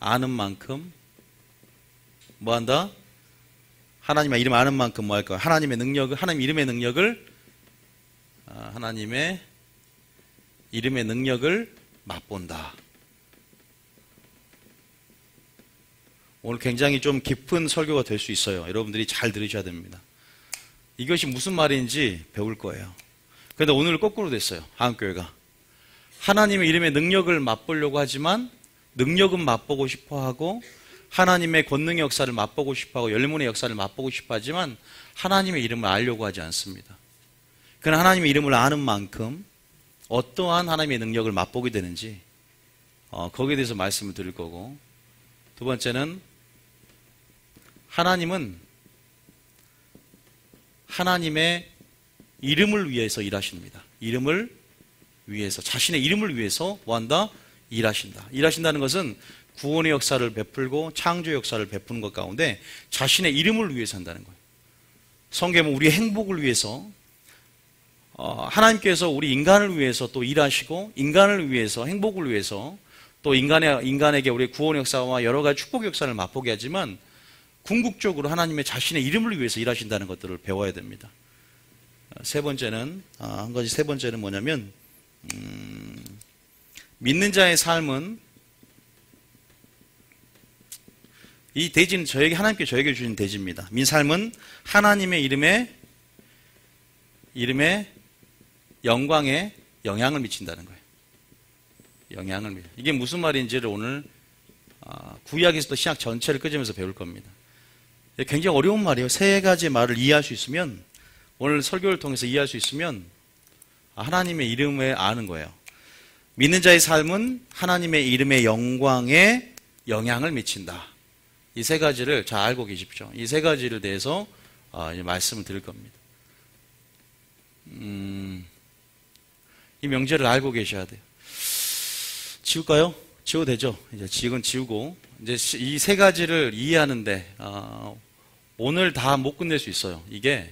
아는 만큼 뭐 한다? 하나님의 이름 아는 만큼 뭐 할까요? 하나님의 능력을, 하나님 이름의 능력을, 하나님의 이름의 능력을 맛본다. 오늘 굉장히 좀 깊은 설교가 될 수 있어요. 여러분들이 잘 들으셔야 됩니다. 이것이 무슨 말인지 배울 거예요. 그런데 오늘 거꾸로 됐어요. 한국교회가. 하나님의 이름의 능력을 맛보려고 하지만 능력은 맛보고 싶어하고 하나님의 권능의 역사를 맛보고 싶어하고 열문의 역사를 맛보고 싶어하지만 하나님의 이름을 알려고 하지 않습니다. 그러나 하나님의 이름을 아는 만큼 어떠한 하나님의 능력을 맛보게 되는지 거기에 대해서 말씀을 드릴 거고, 두 번째는 하나님은 하나님의 이름을 위해서 일하십니다. 이름을 위해서, 자신의 이름을 위해서 뭐한다? 일하신다. 일하신다는 것은 구원의 역사를 베풀고 창조의 역사를 베푸는 것 가운데 자신의 이름을 위해서 한다는 거예요. 성경은 우리의 행복을 위해서, 하나님께서 우리 인간을 위해서 또 일하시고 인간을 위해서, 행복을 위해서 또 인간에게 우리의 구원의 역사와 여러 가지 축복의 역사를 맛보게 하지만 궁극적으로 하나님의 자신의 이름을 위해서 일하신다는 것들을 배워야 됩니다. 세 번째는 뭐냐면 믿는 자의 삶은, 이 대지는 하나님께 저에게 주신 대지입니다. 민 삶은 하나님의 이름에 영광에 영향을 미친다는 거예요. 이게 무슨 말인지를 오늘 구약에서도 신약 전체를 끄집어서 배울 겁니다. 굉장히 어려운 말이에요. 세 가지 말을 이해할 수 있으면, 오늘 설교를 통해서 이해할 수 있으면 하나님의 이름을 아는 거예요. 믿는 자의 삶은 하나님의 이름의 영광에 영향을 미친다. 이 세 가지를 잘 알고 계십시오. 이 세 가지를 대해서 말씀을 드릴 겁니다. 이 명제를 알고 계셔야 돼요. 지울까요? 지워도 되죠? 이제 지우고, 이제 이 세 가지를 이해하는데, 오늘 다 못 끝낼 수 있어요. 이게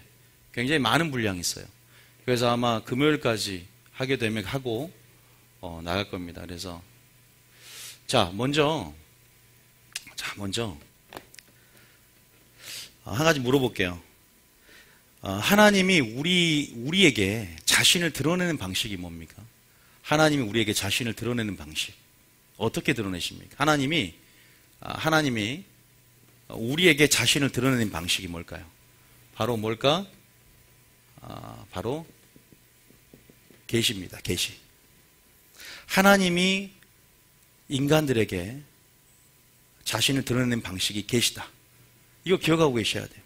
굉장히 많은 분량이 있어요. 그래서 아마 금요일까지 하게 되면 하고, 나갈 겁니다. 그래서, 먼저, 한 가지 물어볼게요. 하나님이 우리에게 자신을 드러내는 방식이 뭡니까? 하나님이 우리에게 자신을 드러내는 방식. 어떻게 드러내십니까? 하나님이 우리에게 자신을 드러내는 방식이 뭘까요? 바로 뭘까? 바로 계시입니다. 계시. 하나님이 인간들에게 자신을 드러내는 방식이 계시다. 이거 기억하고 계셔야 돼요.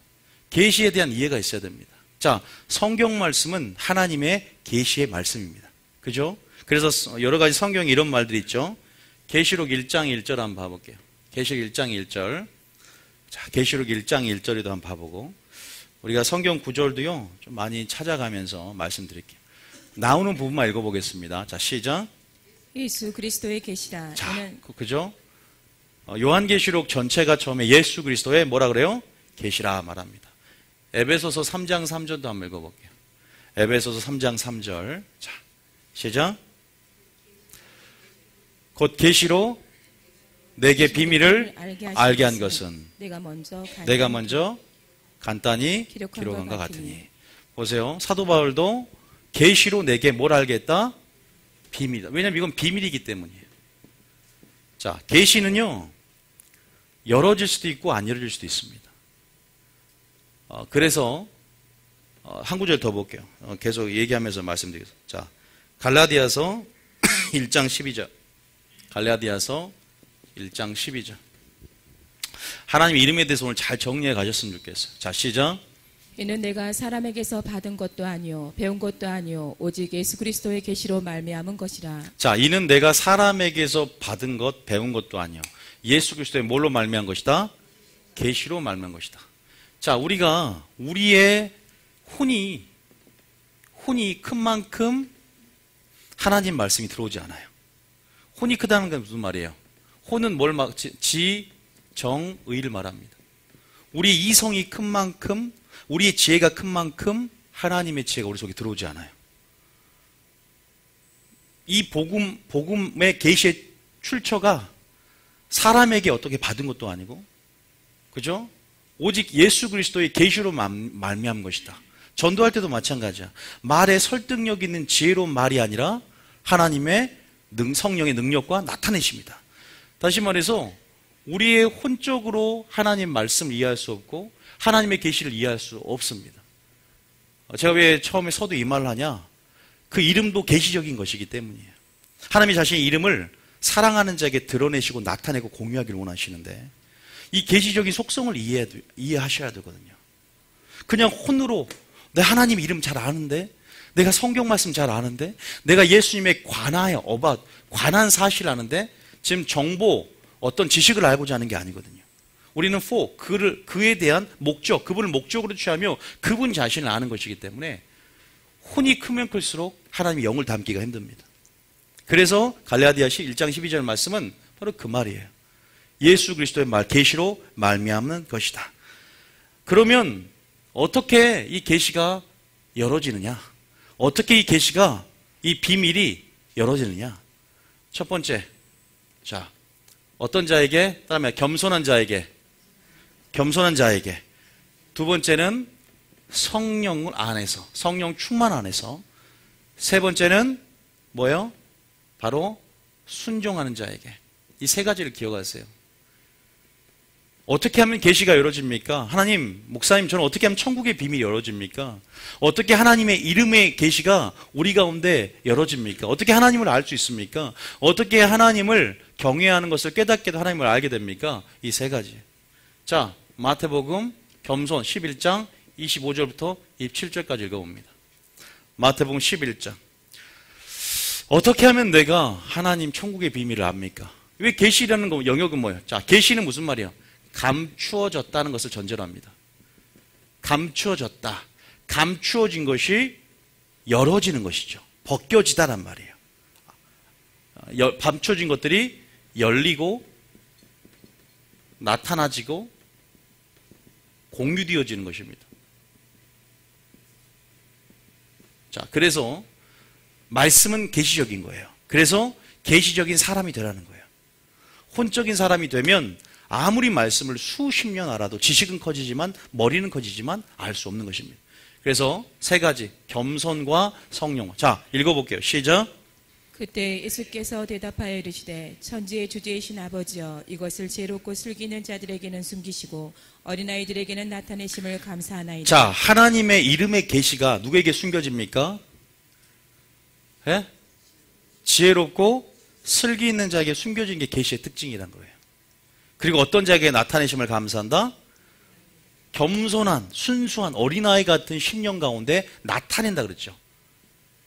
계시에 대한 이해가 있어야 됩니다. 자, 성경 말씀은 하나님의 계시의 말씀입니다. 그죠? 그래서 여러 가지 성경에 이런 말들이 있죠. 계시록 1장 1절 한번 봐볼게요. 계시록 1장 1절. 자, 계시록 1장 1절에도 한번 봐보고, 우리가 성경 구절도요 좀 많이 찾아가면서 말씀드릴게요. 나오는 부분만 읽어보겠습니다. 자, 시작. 예수 그리스도의 계시라. 자, 그죠? 요한계시록 전체가 처음에 예수 그리스도의 뭐라 그래요? 계시라 말합니다. 에베소서 3장 3절도 한번 읽어볼게요. 에베소서 3장 3절. 자, 시작. 곧 계시로 내게 비밀을 알게 한 것은 내가 먼저 간단히 기록한 것 같으니. 보세요. 사도 바울도 계시로 내게 뭘 알게 했다? 비밀이다. 왜냐하면 이건 비밀이기 때문이에요. 자, 계시는요 열어질 수도 있고 안 열어질 수도 있습니다. 그래서 한 구절 더 볼게요. 계속 얘기하면서 말씀드리겠습니다. 자, 갈라디아서 1장 12절. 갈라디아서 1장 12절. 하나님 이름에 대해서 오늘 잘 정리해 가셨으면 좋겠어요. 자, 시작. 이는 내가 사람에게서 받은 것도 아니요 배운 것도 아니요 오직 예수 그리스도의 계시로 말미암은 것이라. 자, 이는 내가 사람에게서 받은 것 배운 것도 아니요 예수 그리스도의 뭘로 말미암은 것이다? 계시로 말미암은 것이다. 자, 우리가 우리의 혼이 큰 만큼 하나님 말씀이 들어오지 않아요. 혼이 크다는 건 무슨 말이에요? 혼은 정의를 말합니다. 우리 이성이 큰 만큼, 우리의 지혜가 큰 만큼 하나님의 지혜가 우리 속에 들어오지 않아요. 이 복음의 계시의 출처가 사람에게 어떻게 받은 것도 아니고, 그죠? 오직 예수 그리스도의 계시로 말미암은 것이다. 전도할 때도 마찬가지야. 말에 설득력 있는 지혜로운 말이 아니라 하나님의 성령의 능력과 나타내십니다. 다시 말해서 우리의 혼적으로 하나님 말씀을 이해할 수 없고 하나님의 계시를 이해할 수 없습니다. 제가 왜 처음에 서두 이 말을 하냐? 그 이름도 계시적인 것이기 때문이에요. 하나님이 자신의 이름을 사랑하는 자에게 드러내시고 나타내고 공유하기를 원하시는데 이 계시적인 속성을 이해하셔야 되거든요. 그냥 혼으로 내 하나님 이름 잘 아는데, 내가 성경 말씀 잘 아는데, 내가 예수님의 관한 사실 아는데, 지금 정보, 어떤 지식을 알고자 하는 게 아니거든요. 우리는 그에 대한 목적, 그분을 목적으로 취하며 그분 자신을 아는 것이기 때문에 혼이 크면 클수록 하나님의 영을 담기가 힘듭니다. 그래서 갈라디아서 1장 12절 말씀은 바로 그 말이에요. 예수 그리스도의 말, 계시로 말미암는 것이다. 그러면 어떻게 이 계시가 열어지느냐? 어떻게 이 계시가, 이 비밀이 열어지느냐? 첫 번째, 자, 어떤 자에게? 다음에 겸손한 자에게. 두 번째는 성령 안에서, 성령 충만 안에서. 세 번째는 뭐예요? 바로 순종하는 자에게. 이 세 가지를 기억하세요. 어떻게 하면 계시가 열어집니까? 하나님, 목사님, 저는 어떻게 하면 천국의 비밀이 열어집니까? 어떻게 하나님의 이름의 계시가 우리 가운데 열어집니까? 어떻게 하나님을 알 수 있습니까? 어떻게 하나님을 경외하는 것을 깨닫게도 하나님을 알게 됩니까? 이 세 가지. 자, 마태복음 겸손 11장 25절부터 27절까지 읽어봅니다. 마태복음 11장. 어떻게 하면 내가 하나님 천국의 비밀을 압니까? 왜 계시라는 거 영역은 뭐예요? 자, 계시는 무슨 말이에요? 감추어졌다는 것을 전제로 합니다. 감추어졌다. 감추어진 것이 열어지는 것이죠. 벗겨지다란 말이에요. 감추어진 것들이 열리고 나타나지고 공유되어지는 것입니다. 자, 그래서 말씀은 계시적인 거예요. 그래서 계시적인 사람이 되라는 거예요. 혼적인 사람이 되면 아무리 말씀을 수십 년 알아도 지식은 커지지만 머리는 커지지만 알 수 없는 것입니다. 그래서 세 가지, 겸손과 성령. 자, 읽어볼게요. 시작. 그때 예수께서 대답하여 이르시되 천지의 주제이신 아버지여, 이것을 지혜롭고 슬기는 자들에게는 숨기시고 어린아이들에게는 나타내심을 감사하나이다. 자, 하나님의 이름의 계시가 누구에게 숨겨집니까? 예? 지혜롭고 슬기 있는 자에게 숨겨진 게 계시의 특징이란 거예요. 그리고 어떤 자에게 나타내심을 감사한다? 겸손한, 순수한 어린아이 같은 심령 가운데 나타낸다 그랬죠.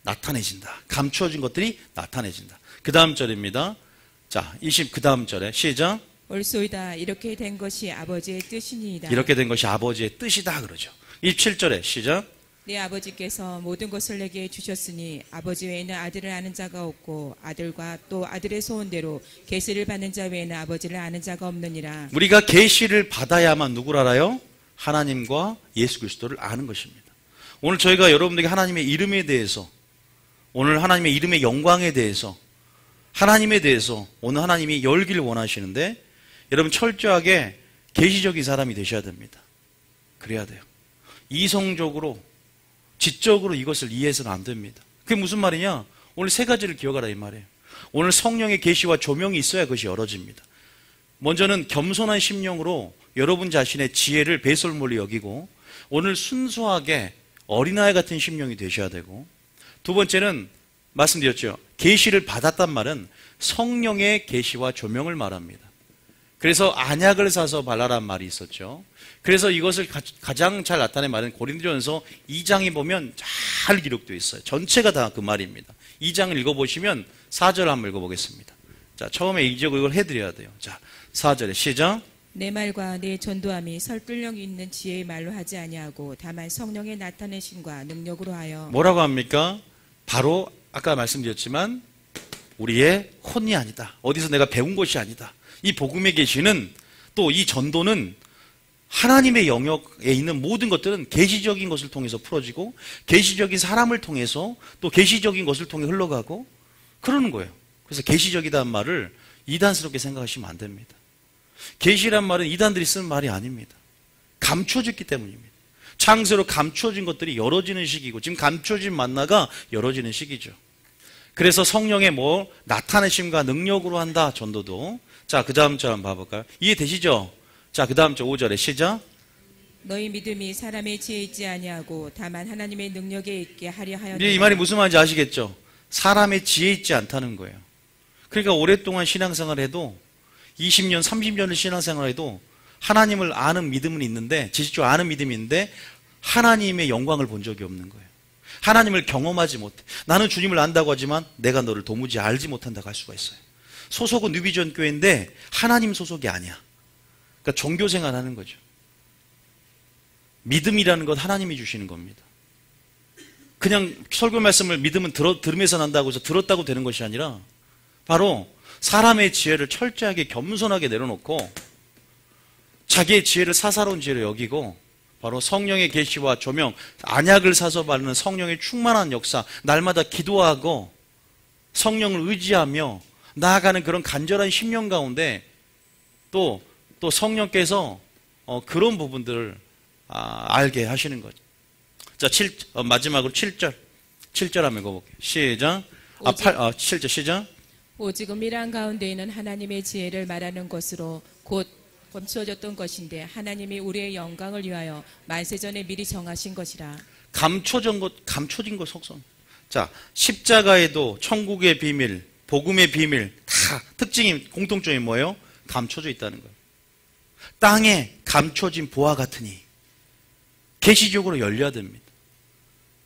나타내진다. 감추어진 것들이 나타내진다. 그 다음 절입니다. 자, 그 다음 절에 시작. 옳소이다. 이렇게 된 것이 아버지의 뜻이니이다. 이렇게 된 것이 아버지의 뜻이다 그러죠. 27절에 시작. 내 아버지께서 모든 것을 내게 주셨으니 아버지 외에는 아들을 아는 자가 없고 아들과 또 아들의 소원대로 계시를 받는 자 외에는 아버지를 아는 자가 없느니라. 우리가 계시를 받아야만 누구를 알아요? 하나님과 예수 그리스도를 아는 것입니다. 오늘 저희가 여러분들에게 하나님의 이름에 대해서, 오늘 하나님의 이름의 영광에 대해서, 하나님에 대해서 오늘 하나님이 열기를 원하시는데 여러분 철저하게 계시적인 사람이 되셔야 됩니다. 그래야 돼요. 이성적으로 지적으로 이것을 이해해서는 안 됩니다. 그게 무슨 말이냐? 오늘 세 가지를 기억하라 이 말이에요. 오늘 성령의 계시와 조명이 있어야 그것이 열어집니다. 먼저는 겸손한 심령으로 여러분 자신의 지혜를 배설물로 여기고 오늘 순수하게 어린아이 같은 심령이 되셔야 되고, 두 번째는 말씀드렸죠. 계시를 받았단 말은 성령의 계시와 조명을 말합니다. 그래서 안약을 사서 발라란 말이 있었죠. 그래서 이것을 가장 잘 나타낸 말은 고린도전서 2장에 보면 잘 기록되어 있어요. 전체가 다 그 말입니다. 2장을 읽어보시면 4절 한번 읽어보겠습니다. 자, 처음에 이걸 해드려야 돼요. 자, 4절에 시작. 내 말과 내 전도함이 설득력 있는 지혜의 말로 하지 아니하고 다만 성령의 나타내심과 능력으로 하여. 뭐라고 합니까? 바로 아까 말씀드렸지만 우리의 혼이 아니다. 어디서 내가 배운 것이 아니다. 이 복음의 계시는, 또 이 전도는 하나님의 영역에 있는 모든 것들은 계시적인 것을 통해서 풀어지고 계시적인 사람을 통해서 또 계시적인 것을 통해 흘러가고 그러는 거예요. 그래서 계시적이다는 말을 이단스럽게 생각하시면 안 됩니다. 계시란 말은 이단들이 쓰는 말이 아닙니다. 감춰졌기 때문입니다. 창세로 감춰진 것들이 열어지는 시기고 지금 감춰진 만나가 열어지는 시기죠. 그래서 성령의 뭐 나타내심과 능력으로 한다 전도도. 자, 그 다음 절 한번 봐볼까요? 이해되시죠? 자, 그 다음 절 5절에 시작. 너희 믿음이 사람의 지혜에 있지 아니하고 다만 하나님의 능력에 있게 하려 하였다. 이 말이 무슨 말인지 아시겠죠? 사람의 지혜에 있지 않다는 거예요. 그러니까 오랫동안 신앙생활을 해도 20년, 30년을 신앙생활을 해도 하나님을 아는 믿음은 있는데, 지식적으로 아는 믿음이 있는데 하나님의 영광을 본 적이 없는 거예요. 하나님을 경험하지 못해. 나는 주님을 안다고 하지만 내가 너를 도무지 알지 못한다고 할 수가 있어요. 소속은 뉴비전 교회인데 하나님 소속이 아니야. 그러니까 종교생활 하는 거죠. 믿음이라는 것 하나님이 주시는 겁니다. 그냥 설교 말씀을 믿음은 들으면서 난다고 해서 들었다고 되는 것이 아니라 바로 사람의 지혜를 철저하게 겸손하게 내려놓고 자기의 지혜를 사사로운 지혜로 여기고 바로 성령의 계시와 조명, 안약을 사서 바르는 성령의 충만한 역사, 날마다 기도하고 성령을 의지하며 나아가는 그런 간절한 심령 가운데 또 성령께서 그런 부분들을 알게 하시는 거죠. 자, 마지막으로 7절 한번 읽어볼게요. 시작. 7절 시작. 오직 은밀한 가운데에는 하나님의 지혜를 말하는 것으로 곧 감추어졌던 것인데 하나님이 우리의 영광을 위하여 만세전에 미리 정하신 것이라. 감춰진 것 속성. 자, 십자가에도 천국의 비밀, 복음의 비밀 다 공통점이 뭐예요? 감춰져 있다는 거예요. 땅에 감춰진 보화 같으니 계시적으로 열려야 됩니다.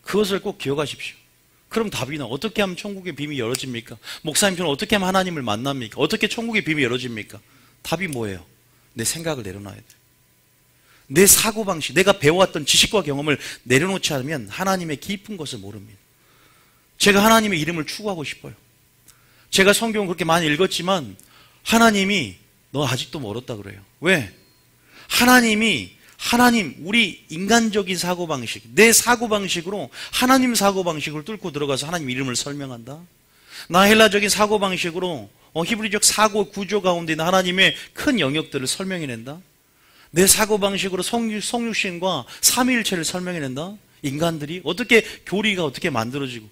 그것을 꼭 기억하십시오. 그럼 답이나 어떻게 하면 천국의 비밀이 열어집니까? 목사님처럼 어떻게 하면 하나님을 만납니까? 어떻게 천국의 비밀이 열어집니까? 답이 뭐예요? 내 생각을 내려놔야 돼요. 내 사고방식, 내가 배워왔던 지식과 경험을 내려놓지 않으면 하나님의 깊은 것을 모릅니다. 제가 하나님의 이름을 추구하고 싶어요. 제가 성경을 그렇게 많이 읽었지만 하나님이 너 아직도 멀었다 그래요. 왜? 하나님, 우리 인간적인 사고방식, 내 사고방식으로 하나님 사고방식을 뚫고 들어가서 하나님 이름을 설명한다. 나 헬라적인 사고방식으로 히브리적 사고 구조 가운데 있는 하나님의 큰 영역들을 설명해낸다. 내 사고방식으로 성육신과 삼위일체를 설명해낸다. 인간들이 어떻게 교리가 어떻게 만들어지고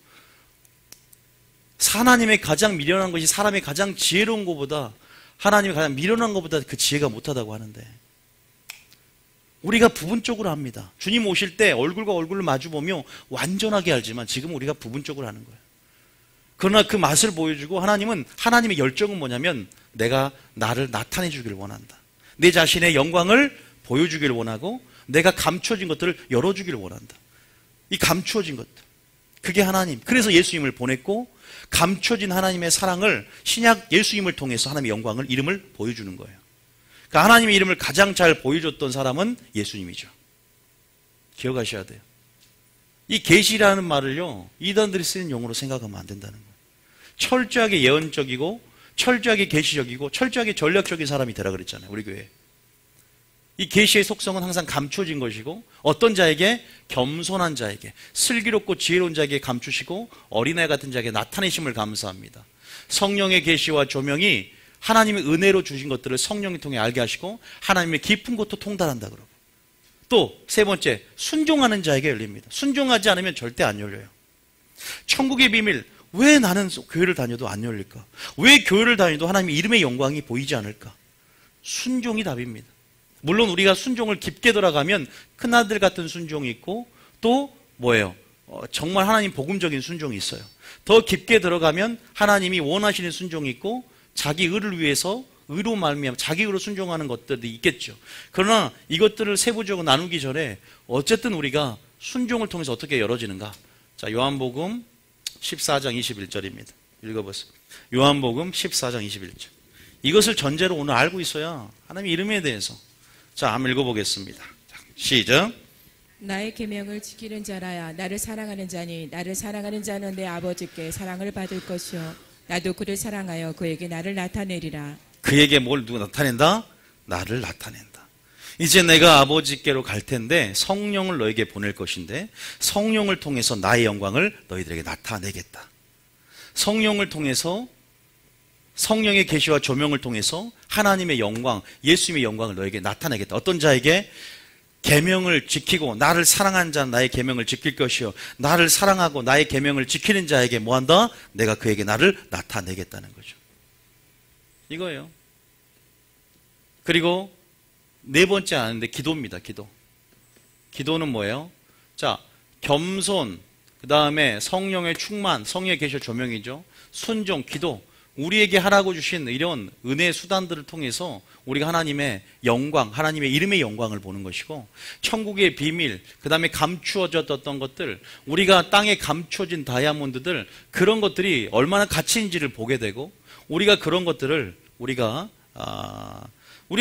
하나님의 가장 미련한 것이 사람의 가장 지혜로운 것보다 하나님의 가장 미련한 것보다 그 지혜가 못하다고 하는데 우리가 부분적으로 합니다. 주님 오실 때 얼굴과 얼굴을 마주보며 완전하게 알지만 지금 우리가 부분적으로 하는 거예요. 그러나 그 맛을 보여주고 하나님의 열정은 뭐냐면 내가 나를 나타내 주기를 원한다. 내 자신의 영광을 보여주기를 원하고 내가 감추어진 것들을 열어주기를 원한다. 이 감추어진 것들. 그게 하나님. 그래서 예수님을 보냈고 감춰진 하나님의 사랑을 신약 예수님을 통해서 하나님의 영광을 이름을 보여주는 거예요. 그러니까 하나님의 이름을 가장 잘 보여줬던 사람은 예수님이죠. 기억하셔야 돼요. 이 계시라는 말을요 이단들이 쓰는 용어로 생각하면 안 된다는 거예요. 철저하게 예언적이고 철저하게 계시적이고 철저하게 전략적인 사람이 되라 그랬잖아요. 우리 교회. 이 계시의 속성은 항상 감춰진 것이고 어떤 자에게? 겸손한 자에게, 슬기롭고 지혜로운 자에게 감추시고 어린애 같은 자에게 나타내심을 감사합니다. 성령의 계시와 조명이 하나님의 은혜로 주신 것들을 성령을 통해 알게 하시고 하나님의 깊은 곳도 통달한다 그러고 또 세 번째, 순종하는 자에게 열립니다. 순종하지 않으면 절대 안 열려요. 천국의 비밀, 왜 나는 교회를 다녀도 안 열릴까? 왜 교회를 다녀도 하나님의 이름의 영광이 보이지 않을까? 순종이 답입니다. 물론 우리가 순종을 깊게 들어가면 큰아들 같은 순종이 있고 또 뭐예요? 정말 하나님 복음적인 순종이 있어요. 더 깊게 들어가면 하나님이 원하시는 순종이 있고 자기 의를 위해서 의로 말미암아 자기 의로 순종하는 것들도 있겠죠. 그러나 이것들을 세부적으로 나누기 전에 어쨌든 우리가 순종을 통해서 어떻게 열어지는가? 자, 요한복음 14장 21절입니다. 읽어보세요. 요한복음 14장 21절. 이것을 전제로 오늘 알고 있어야 하나님의 이름에 대해서. 자, 한번 읽어보겠습니다. 자, 시작. 나의 계명을 지키는 자라야 나를 사랑하는 자니 나를 사랑하는 자는 내 아버지께 사랑을 받을 것이요 나도 그를 사랑하여 그에게 나를 나타내리라. 그에게 뭘 누가 나타낸다? 나를 나타낸다. 이제 내가 아버지께로 갈 텐데 성령을 너에게 보낼 것인데 성령을 통해서 나의 영광을 너희들에게 나타내겠다. 성령을 통해서 성령의 계시와 조명을 통해서 하나님의 영광, 예수님의 영광을 너에게 나타내겠다. 어떤 자에게? 계명을 지키고 나를 사랑하는 자는 나의 계명을 지킬 것이요 나를 사랑하고 나의 계명을 지키는 자에게 뭐한다? 내가 그에게 나를 나타내겠다는 거죠. 이거예요. 그리고 네 번째 아는데 기도입니다. 기도는 뭐예요? 자, 겸손, 그 다음에 성령의 충만, 성령의 계시 조명이죠. 순종, 기도. 우리에게 하라고 주신 이런 은혜의 수단들을 통해서 우리가 하나님의 영광, 하나님의 이름의 영광을 보는 것이고, 천국의 비밀, 그 다음에 감추어졌던 것들, 우리가 땅에 감추어진 다이아몬드들, 그런 것들이 얼마나 가치 있는지를 보게 되고, 우리가 그런 것들을 우리가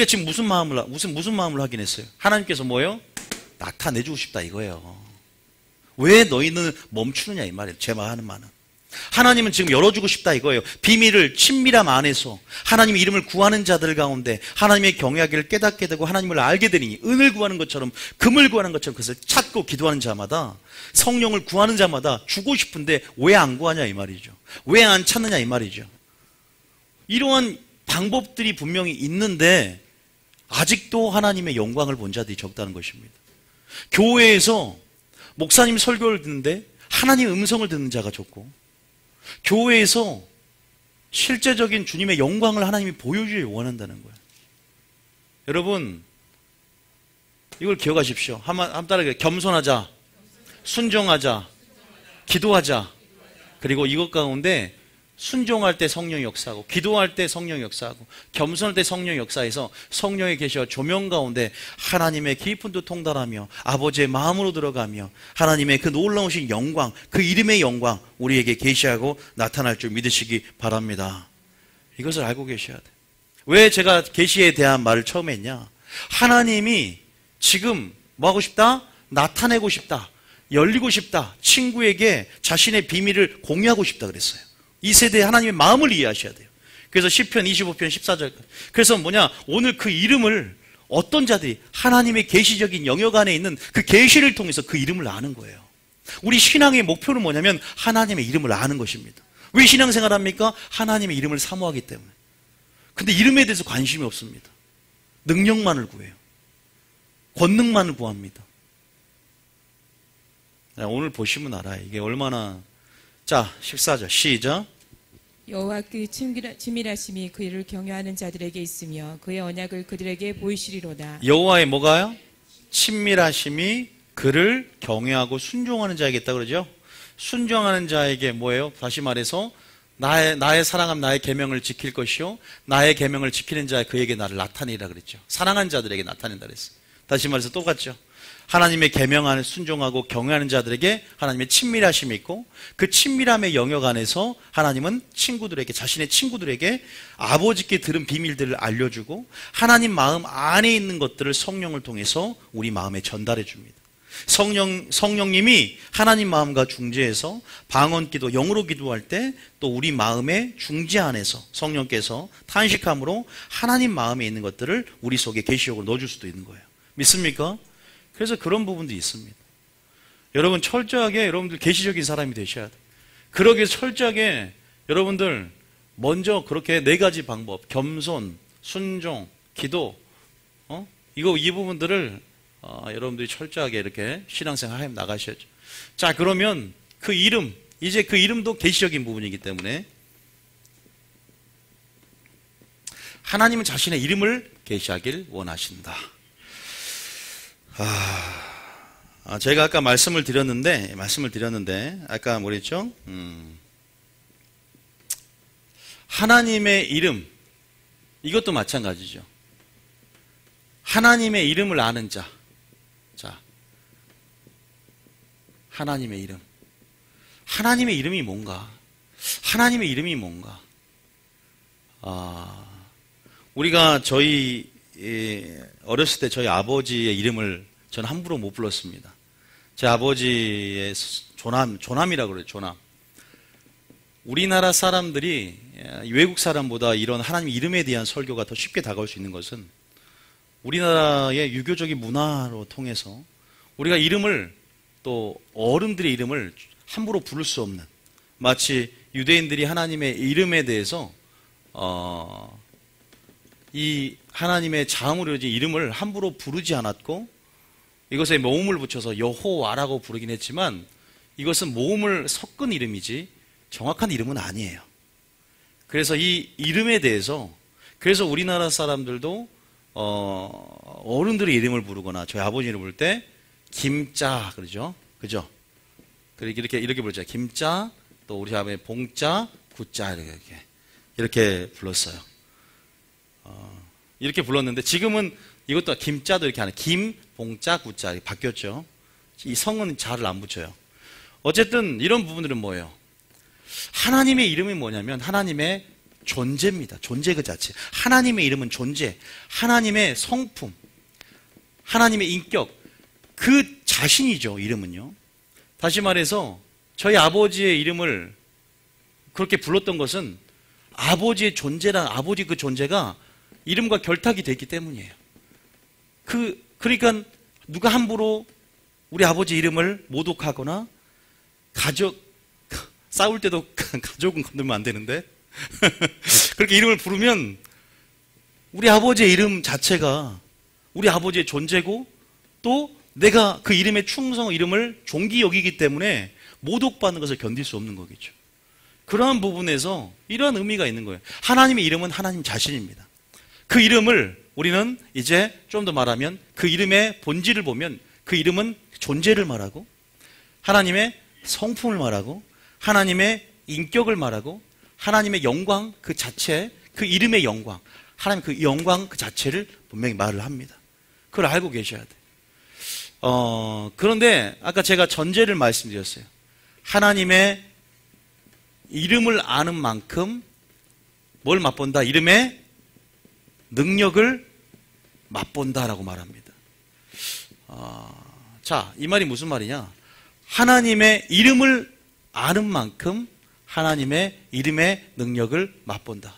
지금 무슨 마음을 확인했어요? 하나님께서 뭐예요? 나타내주고 싶다 이거예요. 왜 너희는 멈추느냐 이 말이에요. 제 말 하는 말은. 하나님은 지금 열어주고 싶다 이거예요. 비밀을 친밀함 안에서 하나님의 이름을 구하는 자들 가운데 하나님의 경외하기를 깨닫게 되고 하나님을 알게 되니 은을 구하는 것처럼 금을 구하는 것처럼 그것을 찾고 기도하는 자마다, 성령을 구하는 자마다 주고 싶은데 왜 안 구하냐 이 말이죠. 왜 안 찾느냐 이 말이죠. 이러한 방법들이 분명히 있는데 아직도 하나님의 영광을 본 자들이 적다는 것입니다. 교회에서 목사님 설교를 듣는데 하나님의 음성을 듣는 자가 적고, 교회에서 실제적인 주님의 영광을 하나님이 보여주길 원한다는 거예요. 여러분, 이걸 기억하십시오. 한번 따라해. 겸손하자, 순종하자, 기도하자. 그리고 이것 가운데 순종할 때 성령의 역사하고, 기도할 때 성령의 역사하고, 겸손할 때 성령의 역사에서 성령의 계시와 조명 가운데 하나님의 깊은 뜻 통달하며 아버지의 마음으로 들어가며 하나님의 그 놀라우신 영광, 그 이름의 영광 우리에게 계시하고 나타날 줄 믿으시기 바랍니다. 이것을 알고 계셔야 돼요. 왜 제가 계시에 대한 말을 처음 했냐? 하나님이 지금 뭐 하고 싶다? 나타내고 싶다. 열리고 싶다. 친구에게 자신의 비밀을 공유하고 싶다 그랬어요. 이 세대에 하나님의 마음을 이해하셔야 돼요. 그래서 시편 25편 14절. 그래서 뭐냐? 오늘 그 이름을 어떤 자들이 하나님의 계시적인 영역 안에 있는 그 계시를 통해서 그 이름을 아는 거예요. 우리 신앙의 목표는 뭐냐면 하나님의 이름을 아는 것입니다. 왜 신앙생활 합니까? 하나님의 이름을 사모하기 때문에. 근데 이름에 대해서 관심이 없습니다. 능력만을 구해요. 권능만을 구합니다. 오늘 보시면 알아요. 이게 얼마나. 자, 14절 시작. 여호와 그 친밀하심이 그를 경외하는 자들에게 있으며 그의 언약을 그들에게 보이시리로다. 여호와의 뭐가요? 친밀하심이 그를 경외하고 순종하는 자에게 있다 그러죠. 순종하는 자에게 뭐예요? 다시 말해서 나의 사랑함 나의 계명을 지킬 것이요 나의 계명을 지키는 자 그에게 나를 나타내리라 그랬죠. 사랑하는 자들에게 나타낸다 그랬어요. 다시 말해서 똑같죠. 하나님의 계명 안에 순종하고 경외하는 자들에게 하나님의 친밀하심이 있고, 그 친밀함의 영역 안에서 하나님은 친구들에게, 자신의 친구들에게 아버지께 들은 비밀들을 알려주고 하나님 마음 안에 있는 것들을 성령을 통해서 우리 마음에 전달해 줍니다. 성령님이 하나님 마음과 중재해서 방언기도, 영으로 기도할 때 또 우리 마음의 중재 안에서 성령께서 탄식함으로 하나님 마음에 있는 것들을 우리 속에 계시록으로 넣어줄 수도 있는 거예요. 믿습니까? 그래서 그런 부분도 있습니다. 여러분 철저하게 여러분들 계시적인 사람이 되셔야 돼요. 그러기 위해서 철저하게 여러분들 먼저 그렇게 네 가지 방법, 겸손, 순종, 기도, 이 부분들을 여러분들이 철저하게 이렇게 신앙생활 하며 나가셔야죠. 자, 그러면 그 이름, 이제 그 이름도 계시적인 부분이기 때문에 하나님은 자신의 이름을 계시하길 원하신다. 제가 아까 말씀을 드렸는데 아까 뭐랬죠? 하나님의 이름, 이것도 마찬가지죠. 하나님의 이름을 아는 자. 자, 하나님의 이름. 하나님의 이름이 뭔가? 하나님의 이름이 뭔가? 우리가 저희 어렸을 때 저희 아버지의 이름을 저는 함부로 못 불렀습니다. 제 아버지의 조남이라고 그래요. 조남. 우리나라 사람들이 외국 사람보다 이런 하나님의 이름에 대한 설교가 더 쉽게 다가올 수 있는 것은 우리나라의 유교적인 문화로 통해서 우리가 이름을, 또 어른들의 이름을 함부로 부를 수 없는, 마치 유대인들이 하나님의 이름에 대해서 이 하나님의 자음으로 이루어진 이름을 함부로 부르지 않았고 이것에 모음을 붙여서 여호와라고 부르긴 했지만 이것은 모음을 섞은 이름이지 정확한 이름은 아니에요. 그래서 이 이름에 대해서 그래서 우리나라 사람들도 어른들의 이름을 부르거나 저희 아버지 이름 부를 때 김자 그러죠. 그죠? 이렇게 부르죠. 김자 또 우리 아버지 봉자 구자 이렇게 불렀어요. 이렇게 불렀는데 지금은 이것도 김자도 이렇게 하는 김, 봉자, 구자 이렇게 바뀌었죠. 이 성은 자를 안 붙여요. 어쨌든 이런 부분들은 뭐예요? 하나님의 이름이 뭐냐면 하나님의 존재입니다. 존재 그 자체. 하나님의 이름은 존재, 하나님의 성품, 하나님의 인격 그 자신이죠. 이름은요. 다시 말해서 저희 아버지의 이름을 그렇게 불렀던 것은 아버지의 존재란 아버지 그 존재가 이름과 결탁이 됐기 때문이에요. 그러니까 누가 함부로 우리 아버지 이름을 모독하거나 싸울 때도 가족은 건들면 안 되는데 그렇게 이름을 부르면 우리 아버지의 이름 자체가 우리 아버지의 존재고 또 내가 그 이름에 충성 이름을 존귀 여기기 때문에 모독받는 것을 견딜 수 없는 거겠죠. 그러한 부분에서 이런 의미가 있는 거예요. 하나님의 이름은 하나님 자신입니다. 그 이름을 우리는 이제 좀 더 말하면 그 이름의 본질을 보면 그 이름은 존재를 말하고 하나님의 성품을 말하고 하나님의 인격을 말하고 하나님의 영광 그 자체 그 이름의 영광 하나님 그 영광 그 자체를 분명히 말을 합니다. 그걸 알고 계셔야 돼요. 그런데 아까 제가 전제를 말씀드렸어요. 하나님의 이름을 아는 만큼 뭘 맛본다? 이름의 능력을 맛본다라고 말합니다. 자, 이 말이 무슨 말이냐? 하나님의 이름을 아는 만큼 하나님의 이름의 능력을 맛본다.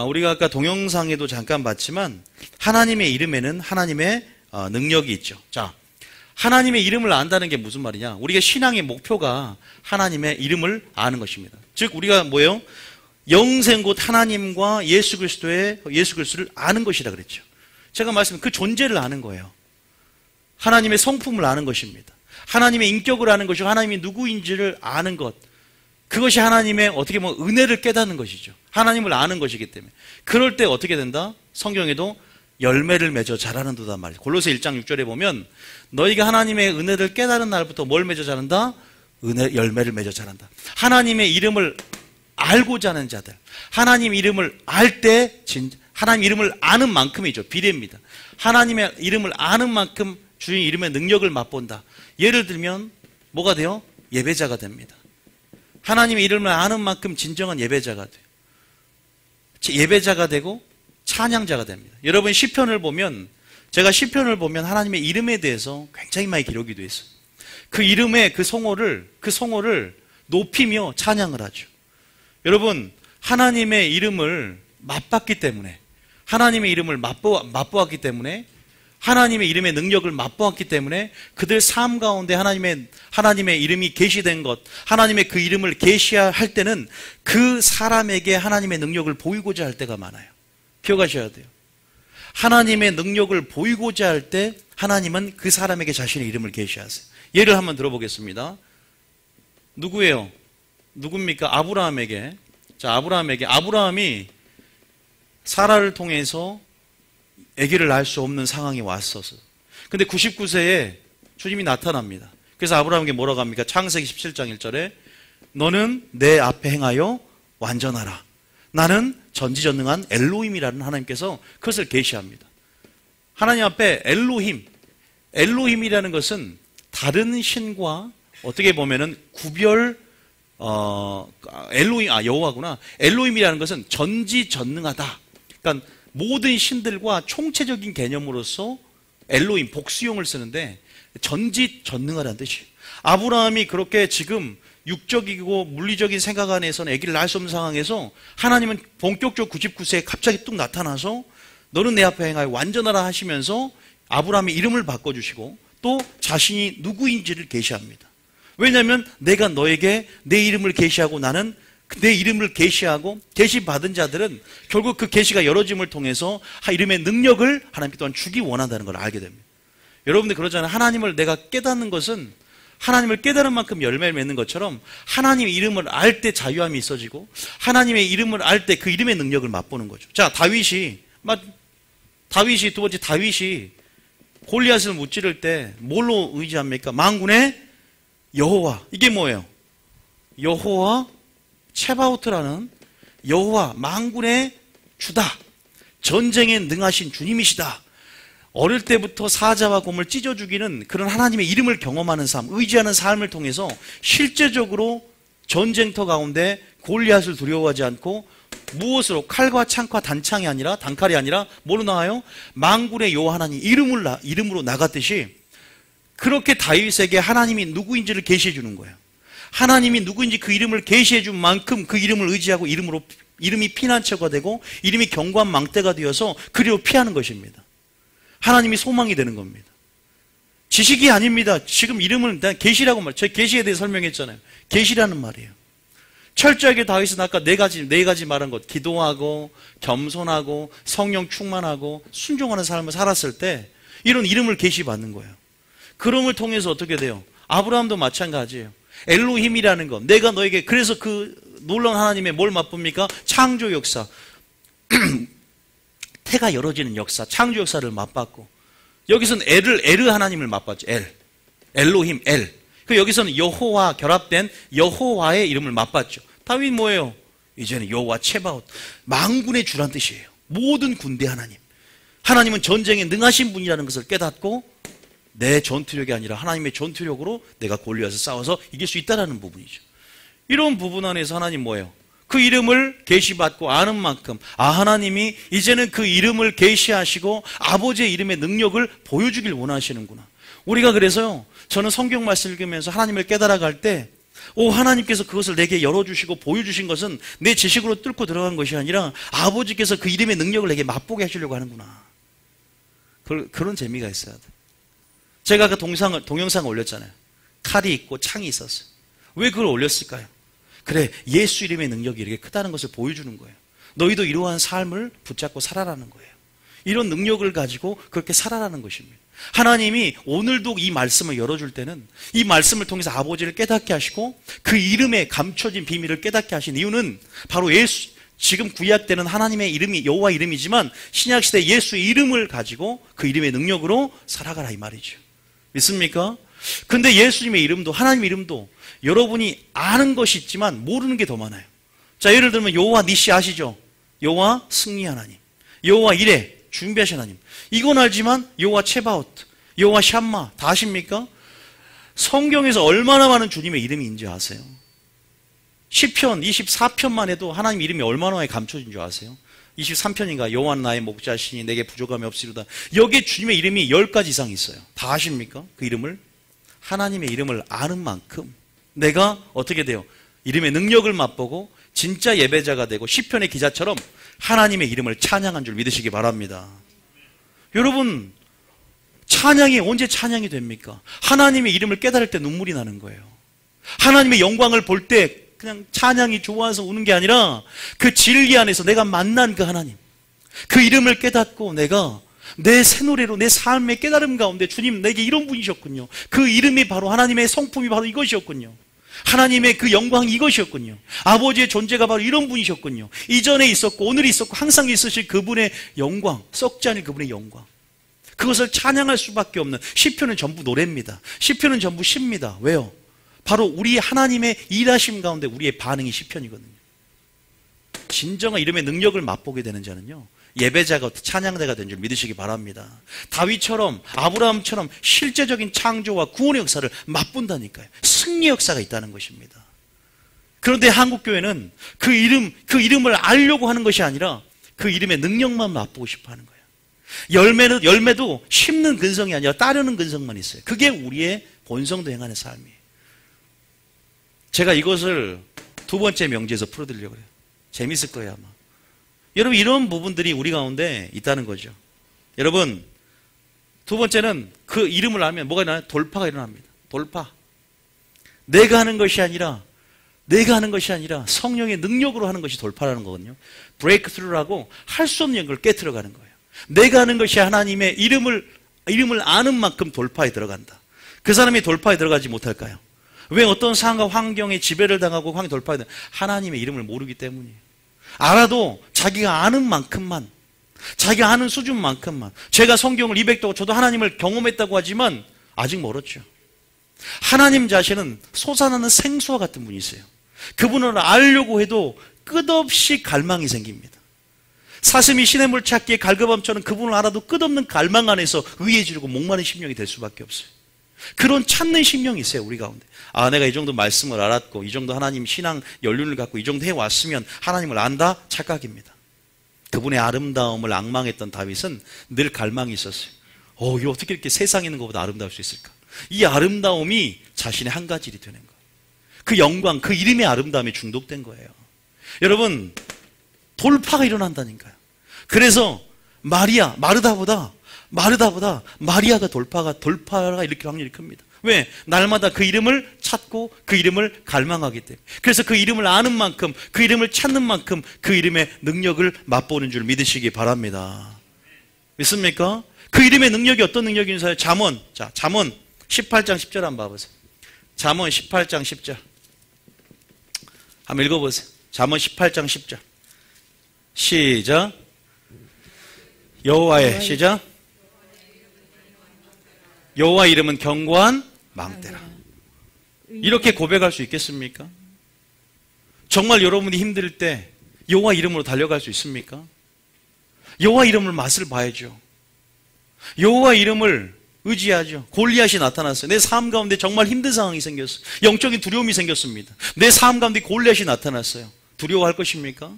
우리가 아까 동영상에도 잠깐 봤지만 하나님의 이름에는 하나님의 능력이 있죠. 자, 하나님의 이름을 안다는 게 무슨 말이냐? 우리가 신앙의 목표가 하나님의 이름을 아는 것입니다. 즉 우리가 뭐예요? 영생 곧 하나님과 예수 그리스도를 아는 것이라 그랬죠. 제가 말씀드린 그 존재를 아는 거예요. 하나님의 성품을 아는 것입니다. 하나님의 인격을 아는 것이고 하나님이 누구인지를 아는 것. 그것이 하나님의 어떻게 보면 은혜를 깨닫는 것이죠. 하나님을 아는 것이기 때문에. 그럴 때 어떻게 된다? 성경에도 열매를 맺어 자라는도다 말이에요. 골로새 1장 6절에 보면 너희가 하나님의 은혜를 깨달은 날부터 뭘 맺어 자란다? 열매를 맺어 자란다. 하나님의 이름을 알고자 하는 자들, 하나님 이름을 알 때 하나님 이름을 아는 만큼이죠. 비례입니다. 하나님의 이름을 아는 만큼 주의 이름의 능력을 맛본다. 예를 들면 뭐가 돼요? 예배자가 됩니다. 하나님의 이름을 아는 만큼 진정한 예배자가 돼요. 예배자가 되고 찬양자가 됩니다. 여러분 시편을 보면 제가 시편을 보면 하나님의 이름에 대해서 굉장히 많이 기록이 되어 있어요. 그 이름의 그 성호를 높이며 찬양을 하죠. 여러분 하나님의 이름을 맛봤기 때문에 하나님의 이름을 맛보았기 때문에 하나님의 이름의 능력을 맛보았기 때문에 그들 삶 가운데 하나님의 이름이 계시된 것 하나님의 그 이름을 계시할 때는 그 사람에게 하나님의 능력을 보이고자 할 때가 많아요. 기억하셔야 돼요. 하나님의 능력을 보이고자 할 때 하나님은 그 사람에게 자신의 이름을 계시하세요. 예를 한번 들어보겠습니다. 누구예요? 누굽니까? 아브라함에게. 자, 아브라함이 사라를 통해서 아기를 낳을 수 없는 상황이 왔어서. 근데 99세에 주님이 나타납니다. 그래서 아브라함에게 뭐라고 합니까? 창세기 17장 1절에 너는 내 앞에 행하여 완전하라. 나는 전지전능한 엘로힘이라는 하나님께서 그것을 계시합니다. 하나님 앞에 엘로힘이라는 것은 다른 신과 어떻게 보면은 여호와구나. 엘로힘이라는 것은 전지전능하다. 그러니까 모든 신들과 총체적인 개념으로서 엘로힘 복수용을 쓰는데 전지전능하다는 뜻이에요. 아브라함이 그렇게 지금 육적이고 물리적인 생각 안에서는 아기를 낳을 수 없는 상황에서 하나님은 본격적으로 99세에 갑자기 뚝 나타나서 너는 내 앞에 행하여 완전하라 하시면서 아브라함의 이름을 바꿔주시고 또 자신이 누구인지를 계시합니다. 왜냐하면 내가 너에게 내 이름을 계시하고 나는 내 이름을 계시하고 계시받은 자들은 결국 그 계시가 열어짐을 통해서 이름의 능력을 하나님께 또한 주기 원한다는 걸 알게 됩니다. 여러분들 그러잖아요. 하나님을 내가 깨닫는 것은 하나님을 깨달은 만큼 열매를 맺는 것처럼 하나님의 이름을 알 때 자유함이 있어지고 하나님의 이름을 알 때 그 이름의 능력을 맛보는 거죠. 자, 다윗이 두 번째 다윗이 골리앗을 무찌를 때 뭘로 의지합니까? 만군의 여호와. 이게 뭐예요? 여호와 체바오트라는 여호와 만군의 주다. 전쟁에 능하신 주님이시다. 어릴 때부터 사자와 곰을 찢어 죽이는 그런 하나님의 이름을 경험하는 삶, 의지하는 삶을 통해서 실제적으로 전쟁터 가운데 골리앗을 두려워하지 않고 무엇으로? 칼과 창과 단창이 아니라 단칼이 아니라 뭐로 나와요? 만군의 여호와 하나님 이름으로 나갔듯이 그렇게 다윗에게 하나님이 누구인지를 계시해 주는 거예요. 하나님이 누구인지 그 이름을 계시해 준 만큼 그 이름을 의지하고 이름이 피난처가 되고 이름이 견고한 망대가 되어서 그리로 피하는 것입니다. 하나님이 소망이 되는 겁니다. 지식이 아닙니다. 지금 이름을 계시라고 저희 계시에 대해 설명했잖아요. 계시라는 말이에요. 철저하게 다윗은 아까 네 가지 말한 것, 기도하고 겸손하고 성령 충만하고 순종하는 삶을 살았을 때 이런 이름을 계시받는 거예요. 그럼을 통해서 어떻게 돼요? 아브라함도 마찬가지예요. 엘로힘이라는 것, 내가 너에게 그래서 그 놀라운 하나님의 뭘 맛봅니까? 창조 역사, 태가 열어지는 역사, 창조 역사를 맛봤고 여기서는 에르 하나님을 맛봤죠. 엘로힘, 그 여기서는 여호와 결합된 여호와의 이름을 맛봤죠. 다윗 뭐예요? 이제는 여호와 체바옷, 만군의 주란 뜻이에요. 모든 군대 하나님. 하나님은 전쟁에 능하신 분이라는 것을 깨닫고 내 전투력이 아니라 하나님의 전투력으로 내가 골리앗을 싸워서 이길 수 있다는 부분이죠. 이런 부분 안에서 하나님 뭐예요? 그 이름을 계시받고 아는 만큼 하나님이 이제는 그 이름을 계시하시고 아버지의 이름의 능력을 보여주길 원하시는구나. 우리가 그래서요, 저는 성경 말씀 읽으면서 하나님을 깨달아갈 때 하나님께서 그것을 내게 열어주시고 보여주신 것은 내 지식으로 뚫고 들어간 것이 아니라 아버지께서 그 이름의 능력을 내게 맛보게 하시려고 하는구나. 그런 재미가 있어야 돼. 제가 그 동영상을 올렸잖아요. 칼이 있고 창이 있었어요. 왜 그걸 올렸을까요? 그래, 예수 이름의 능력이 이렇게 크다는 것을 보여주는 거예요. 너희도 이러한 삶을 붙잡고 살아라는 거예요. 이런 능력을 가지고 그렇게 살아라는 것입니다. 하나님이 오늘도 이 말씀을 열어줄 때는 이 말씀을 통해서 아버지를 깨닫게 하시고 그 이름에 감춰진 비밀을 깨닫게 하신 이유는 바로 예수, 지금 구약 때는 하나님의 이름이 여호와 이름이지만 신약시대 예수의 이름을 가지고 그 이름의 능력으로 살아가라 이 말이죠. 믿습니까? 근데 예수님의 이름도 하나님의 이름도 여러분이 아는 것이 있지만 모르는 게 더 많아요. 자, 예를 들면 여호와 니시 아시죠? 여호와 승리 하나님, 여호와 이레 준비하신 하나님, 이건 알지만 여호와 체바옷, 여호와 샴마 다 아십니까? 성경에서 얼마나 많은 주님의 이름이 있는지 아세요? 시편 24편만 해도 하나님 이름이 얼마나 많이 감춰진 줄 아세요? 23편인가? 여호와는 나의 목자시니 내게 부족함이 없으리로다. 여기에 주님의 이름이 10가지 이상 있어요. 다 아십니까? 그 이름을? 하나님의 이름을 아는 만큼 내가 어떻게 돼요? 이름의 능력을 맛보고 진짜 예배자가 되고 시편의 기자처럼 하나님의 이름을 찬양한 줄 믿으시기 바랍니다. 여러분, 찬양이 언제 찬양이 됩니까? 하나님의 이름을 깨달을 때 눈물이 나는 거예요. 하나님의 영광을 볼 때 그냥 찬양이 좋아서 우는 게 아니라 그 진리 안에서 내가 만난 그 하나님, 그 이름을 깨닫고 내가 내 새노래로 내 삶의 깨달음 가운데 주님 내게 이런 분이셨군요. 그 이름이 바로 하나님의 성품이 바로 이것이었군요. 하나님의 그 영광이 이것이었군요. 아버지의 존재가 바로 이런 분이셨군요. 이전에 있었고 오늘 있었고 항상 있으실 그분의 영광, 썩지 않을 그분의 영광, 그것을 찬양할 수밖에 없는 시편은 전부 노래입니다. 시편은 전부 시입니다. 왜요? 바로 우리 하나님의 일하심 가운데 우리의 반응이 시편이거든요. 진정한 이름의 능력을 맛보게 되는 자는요, 예배자가 찬양대가 된 줄 믿으시기 바랍니다. 다윗처럼 아브라함처럼 실제적인 창조와 구원의 역사를 맛본다니까요. 승리 역사가 있다는 것입니다. 그런데 한국교회는 그 이름을 알려고 하는 것이 아니라 그 이름의 능력만 맛보고 싶어 하는 거예요. 열매도 심는 근성이 아니라 따르는 근성만 있어요. 그게 우리의 본성도 행하는 삶이에요. 제가 이것을 두 번째 명제에서 풀어드리려고 해요. 재밌을 거예요 아마. 여러분, 이런 부분들이 우리 가운데 있다는 거죠. 여러분, 두 번째는 그 이름을 알면 뭐가 일어나요? 돌파가 일어납니다. 돌파. 내가 하는 것이 아니라 내가 하는 것이 아니라 성령의 능력으로 하는 것이 돌파라는 거거든요. 브레이크스루라고 할 수 없는 걸 깨트려가는 거예요. 내가 하는 것이 하나님의 이름을 아는 만큼 돌파에 들어간다. 그 사람이 돌파에 들어가지 못할까요? 왜 어떤 상황과 환경에 지배를 당하고 돌파에 들어가? 하나님의 이름을 모르기 때문이에요. 알아도 자기가 아는 만큼만, 자기가 아는 수준만큼만. 제가 성경을 200도 저도 하나님을 경험했다고 하지만 아직 멀었죠. 하나님 자신은 솟아나는 생수와 같은 분이세요. 그분을 알려고 해도 끝없이 갈망이 생깁니다. 사슴이 시냇물 찾기에 갈급함처럼 그분을 알아도 끝없는 갈망 안에서 의에 지르고 목마른 심령이 될 수밖에 없어요. 그런 찾는 심령이 있어요, 우리 가운데. 아, 내가 이 정도 말씀을 알았고 이 정도 하나님 신앙 연륜을 갖고 이 정도 해왔으면 하나님을 안다? 착각입니다. 그분의 아름다움을 앙망했던 다윗은 늘 갈망이 있었어요. 이거 어떻게 이렇게 세상에 있는 것보다 아름다울 수 있을까? 이 아름다움이 자신의 한 가지 일이 되는 거예요. 그 영광, 그 이름의 아름다움에 중독된 거예요. 여러분, 돌파가 일어난다니까요. 그래서 마르다보다 마리아가 돌파가 일으킬 확률이 큽니다. 왜? 날마다 그 이름을 찾고 그 이름을 갈망하기 때문에. 그래서 그 이름을 아는 만큼, 그 이름을 찾는 만큼 그 이름의 능력을 맛보는 줄 믿으시기 바랍니다. 믿습니까? 그 이름의 능력이 어떤 능력인지 잠언 18장 10절 한번 봐보세요. 잠언 18장 10절 한번 읽어보세요. 잠언 18장 10절 시작. 여호와의 시작. 여호와 이름은 견고한 망대라. 이렇게 고백할 수 있겠습니까? 정말 여러분이 힘들 때 여호와 이름으로 달려갈 수 있습니까? 여호와 이름을 맛을 봐야죠. 여호와 이름을 의지하죠. 골리앗이 나타났어요. 내 삶 가운데 정말 힘든 상황이 생겼어요. 영적인 두려움이 생겼습니다. 내 삶 가운데 골리앗이 나타났어요. 두려워할 것입니까?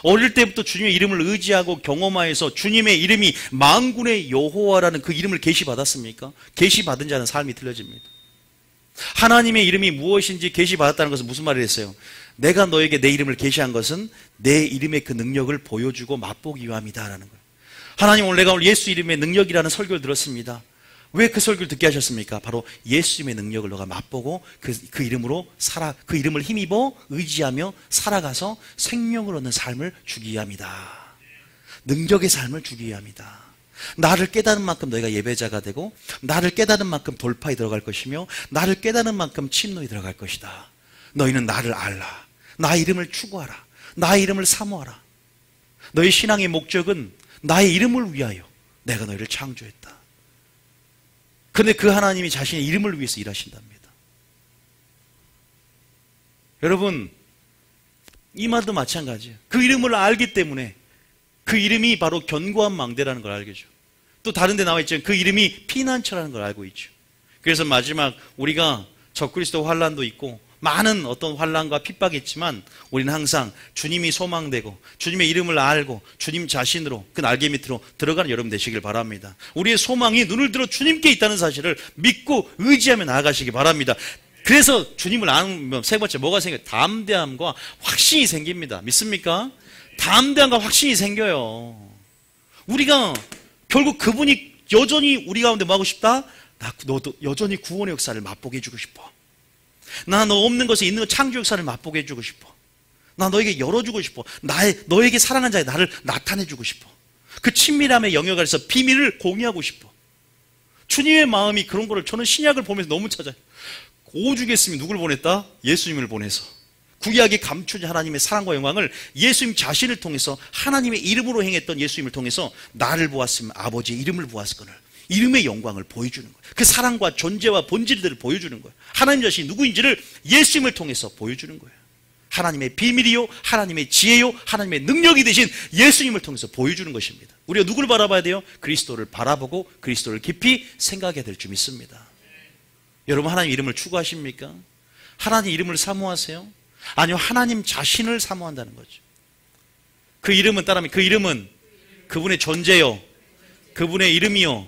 어릴 때부터 주님의 이름을 의지하고 경험하여서 주님의 이름이 만군의 여호와라는 그 이름을 계시받았습니까? 계시받은 자는 삶이 틀려집니다. 하나님의 이름이 무엇인지 계시받았다는 것은 무슨 말을 했어요? 내가 너에게 내 이름을 계시한 것은 내 이름의 그 능력을 보여주고 맛보기 위함이다 라는 거예요. 하나님, 오늘 내가 예수 이름의 능력이라는 설교를 들었습니다. 왜 그 설교를 듣게 하셨습니까? 바로 예수 이름의 능력을 너가 맛보고 그 이름으로 그 이름을 힘입어 의지하며 살아가서 생명을 얻는 삶을 주기 위함이다. 능력의 삶을 주기 위함이다. 나를 깨닫는 만큼 너희가 예배자가 되고 나를 깨닫는 만큼 돌파에 들어갈 것이며 나를 깨닫는 만큼 침노에 들어갈 것이다. 너희는 나를 알라. 나의 이름을 추구하라. 나의 이름을 사모하라. 너희 신앙의 목적은 나의 이름을 위하여 내가 너희를 창조했다. 그런데 그 하나님이 자신의 이름을 위해서 일하신답니다. 여러분, 이 말도 마찬가지예요. 그 이름을 알기 때문에 그 이름이 바로 견고한 망대라는 걸 알겠죠. 또 다른 데 나와 있죠. 그 이름이 피난처라는 걸 알고 있죠. 그래서 마지막 우리가 적그리스도 환란도 있고 많은 어떤 환란과 핍박이 있지만 우리는 항상 주님이 소망되고 주님의 이름을 알고 주님 자신으로 그 날개 밑으로 들어가는 여러분 되시길 바랍니다. 우리의 소망이 눈을 들어 주님께 있다는 사실을 믿고 의지하며 나아가시기 바랍니다. 그래서 주님을 아는 세 번째 뭐가 생겨요? 담대함과 확신이 생깁니다. 믿습니까? 담대함과 확신이 생겨요. 우리가 결국 그분이 여전히 우리 가운데 뭐 하고 싶다? 너도 여전히 구원의 역사를 맛보게 해주고 싶어. 나 너 없는 것에 있는 창조 역사를 맛보게 해주고 싶어. 나 너에게 열어주고 싶어. 너에게 사랑한 자의 나를 나타내주고 싶어. 그 친밀함의 영역 안에서 비밀을 공유하고 싶어. 주님의 마음이 그런 거를 저는 신약을 보면서 너무 찾아요. 오죽 했으면 누굴 보냈다? 예수님을 보내서. 구약에 감추진 하나님의 사랑과 영광을 예수님 자신을 통해서 하나님의 이름으로 행했던 예수님을 통해서 나를 보았으면 아버지의 이름을 보았을 거를. 이름의 영광을 보여주는 거예요. 그 사랑과 존재와 본질들을 보여주는 거예요. 하나님 자신이 누구인지를 예수님을 통해서 보여주는 거예요. 하나님의 비밀이요, 하나님의 지혜요, 하나님의 능력이 되신 예수님을 통해서 보여주는 것입니다. 우리가 누구를 바라봐야 돼요? 그리스도를 바라보고 그리스도를 깊이 생각해야 될 줄 믿습니다. 여러분, 하나님 이름을 추구하십니까? 하나님 이름을 사모하세요? 아니요, 하나님 자신을 사모한다는 거죠. 그 이름은 따라하면 그 이름은 그분의 존재요, 그분의 이름이요,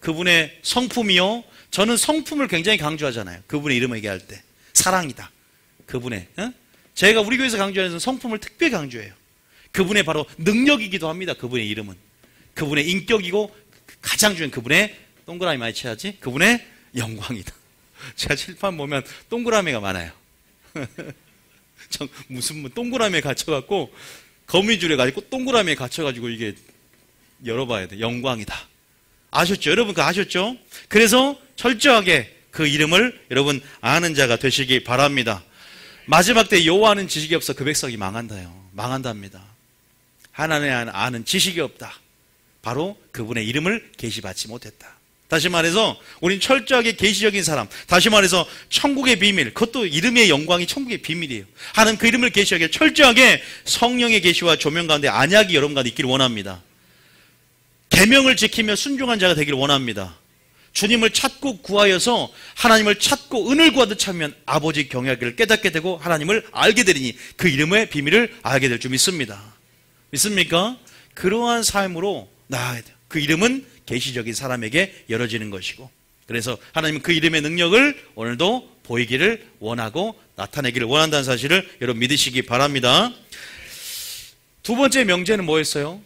그분의 성품이요. 저는 성품을 굉장히 강조하잖아요. 그분의 이름을 얘기할 때 사랑이다. 그분의 제가 우리 교회에서 강조하는 성품을 특별히 강조해요. 그분의 바로 능력이기도 합니다. 그분의 이름은 그분의 인격이고 가장 중요한 그분의 동그라미 많이 쳐야지. 그분의 영광이다. 제가 칠판 보면 동그라미가 많아요. 무슨 동그라미에 갇혀갖고 거미줄에 가지고 동그라미에 갇혀가지고 이게 열어봐야 돼. 영광이다. 아셨죠? 여러분 그거 아셨죠? 그래서 철저하게 그 이름을 여러분 아는 자가 되시기 바랍니다. 마지막 때 여호와는 지식이 없어 그 백성이 망한다요. 망한답니다. 하나님의 아는 지식이 없다. 바로 그분의 이름을 계시받지 못했다. 다시 말해서 우린 철저하게 계시적인 사람, 다시 말해서 천국의 비밀, 그것도 이름의 영광이 천국의 비밀이에요. 하나님 그 이름을 계시하게 철저하게 성령의 계시와 조명 가운데 안약이 여러분 가운데 있기를 원합니다. 계명을 지키며 순종한 자가 되기를 원합니다. 주님을 찾고 구하여서 하나님을 찾고 은을 구하듯 찾으면 아버지 경외하기를 깨닫게 되고 하나님을 알게 되리니 그 이름의 비밀을 알게 될 줄 믿습니다. 믿습니까? 그러한 삶으로 나아야 돼요. 그 이름은 계시적인 사람에게 열어지는 것이고, 그래서 하나님은 그 이름의 능력을 오늘도 보이기를 원하고 나타내기를 원한다는 사실을 여러분 믿으시기 바랍니다. 두 번째 명제는 뭐였어요?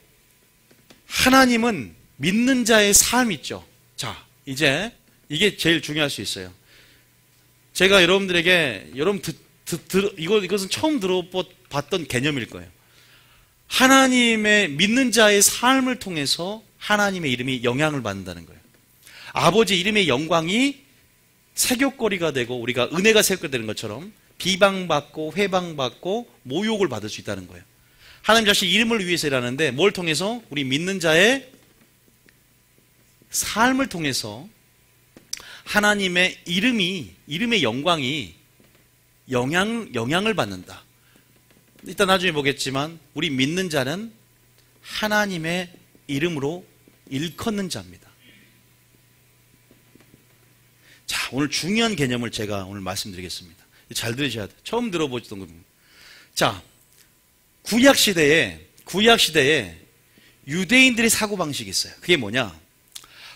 하나님은 믿는 자의 삶 있죠. 자, 이제 이게 제일 중요할 수 있어요. 제가 여러분들에게 이것은 처음 들어봤던 개념일 거예요. 하나님의 믿는 자의 삶을 통해서 하나님의 이름이 영향을 받는다는 거예요. 아버지 이름의 영광이 세귑거리가 되고 우리가 은혜가 세귑되는 것처럼 비방받고 회방받고 모욕을 받을 수 있다는 거예요. 하나님 자신 이름을 위해서 일하는데 뭘 통해서? 우리 믿는 자의 삶을 통해서 하나님의 이름의 영광이 영향을 받는다. 이따 나중에 보겠지만 우리 믿는 자는 하나님의 이름으로 일컫는 자입니다. 자, 오늘 중요한 개념을 제가 오늘 말씀드리겠습니다. 잘 들으셔야 돼요. 처음 들어보시던 겁니다. 자, 구약시대에 유대인들의 사고방식이 있어요. 그게 뭐냐?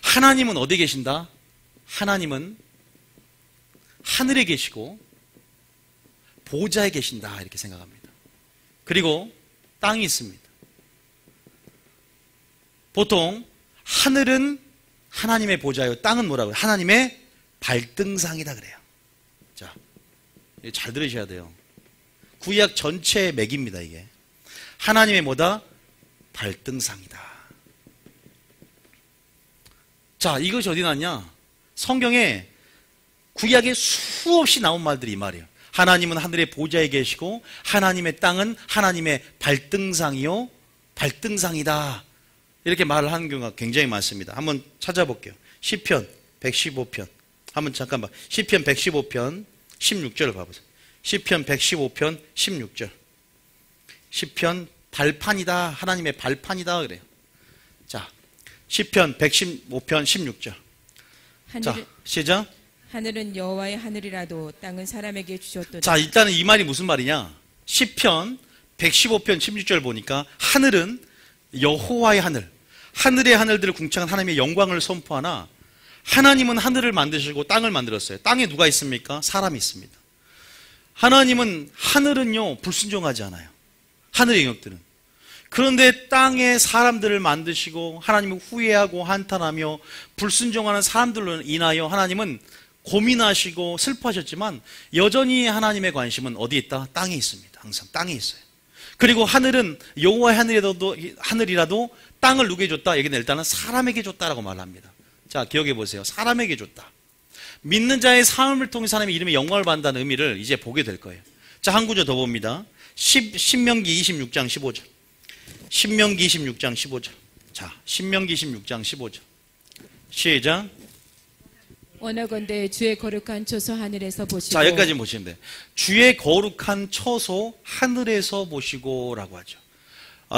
하나님은 어디 계신다? 하나님은 하늘에 계시고 보좌에 계신다 이렇게 생각합니다. 그리고 땅이 있습니다. 보통 하늘은 하나님의 보좌요, 땅은 뭐라고요? 하나님의 발등상이다 그래요. 자, 잘 들으셔야 돼요. 구약 전체의 맥입니다. 이게 하나님의 뭐다? 발등상이다. 자, 이것이 어디 났냐? 성경에 구약에 수없이 나온 말들이 이 말이에요. 하나님은 하늘의 보좌에 계시고 하나님의 땅은 하나님의 발등상이요 발등상이다. 이렇게 말을 하는 경우가 굉장히 많습니다. 한번 찾아볼게요. 시편 115편. 한번 잠깐만. 시편 115편 16절을 봐보세요. 시편 115편 16절. 시편 발판이다. 하나님의 발판이다 그래요. 자, 시편 115편 16절. 자, 시작. 하늘은 여호와의 하늘이라도 땅은 사람에게 주셨도다. 자, 일단은 이 말이 무슨 말이냐? 시편 115편 16절 보니까 하늘은 여호와의 하늘, 하늘의 하늘들을 궁창한 하나님의 영광을 선포하나 하나님은 하늘을 만드시고 땅을 만들었어요. 땅에 누가 있습니까? 사람이 있습니다. 하나님은 하늘은요 불순종하지 않아요. 하늘의 영역들은. 그런데 땅에 사람들을 만드시고 하나님을 후회하고 한탄하며 불순종하는 사람들로 인하여 하나님은 고민하시고 슬퍼하셨지만 여전히 하나님의 관심은 어디에 있다? 땅에 있습니다. 항상 땅에 있어요. 그리고 하늘은 여호와의 하늘이라도 땅을 누구에게 줬다? 여기는 일단은 사람에게 줬다라고 말합니다. 자, 기억해 보세요. 사람에게 줬다. 믿는 자의 삶을 통해 하나님의 이름의 영광을 받는다는 의미를 이제 보게 될 거예요. 자, 한 구절 더 봅니다. 신명기 26장 15절. 신명기 26장 15절. 자, 신명기 26장 15절. 시작. 원하건대 주의 거룩한 처소 하늘에서 보시고. 자, 여기까지 보시면 돼요. 주의 거룩한 처소 하늘에서 보시고라고 하죠.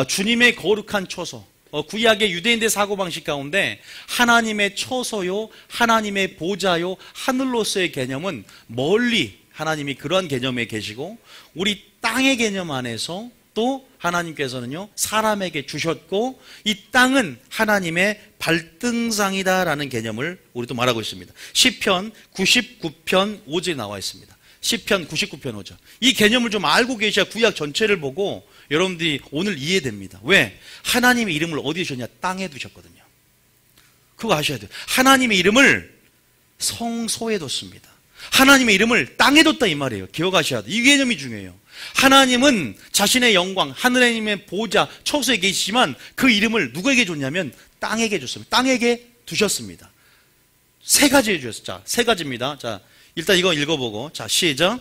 주님의 거룩한 처소. 구약의 유대인들 사고방식 가운데 하나님의 처소요, 하나님의 보좌요, 하늘로서의 개념은 멀리 하나님이 그러한 개념에 계시고 우리 땅의 개념 안에서 또 하나님께서는요 사람에게 주셨고 이 땅은 하나님의 발등상이다라는 개념을 우리도 말하고 있습니다. 시편 99편 5절에 나와 있습니다. 시편 99편 5절. 이 개념을 좀 알고 계셔야 구약 전체를 보고 여러분들이 오늘 이해됩니다. 왜? 하나님의 이름을 어디에 두셨냐? 땅에 두셨거든요. 그거 아셔야 돼요. 하나님의 이름을 성소에 뒀습니다. 하나님의 이름을 땅에 뒀다 이 말이에요. 기억하셔야 돼요. 이 개념이 중요해요. 하나님은 자신의 영광, 하느님의 보좌, 처소에 계시지만 그 이름을 누구에게 줬냐면 땅에게 줬습니다. 땅에게 두셨습니다. 세 가지 해주셨어요. 자, 세 가지입니다. 자, 일단 이거 읽어보고. 자, 시작.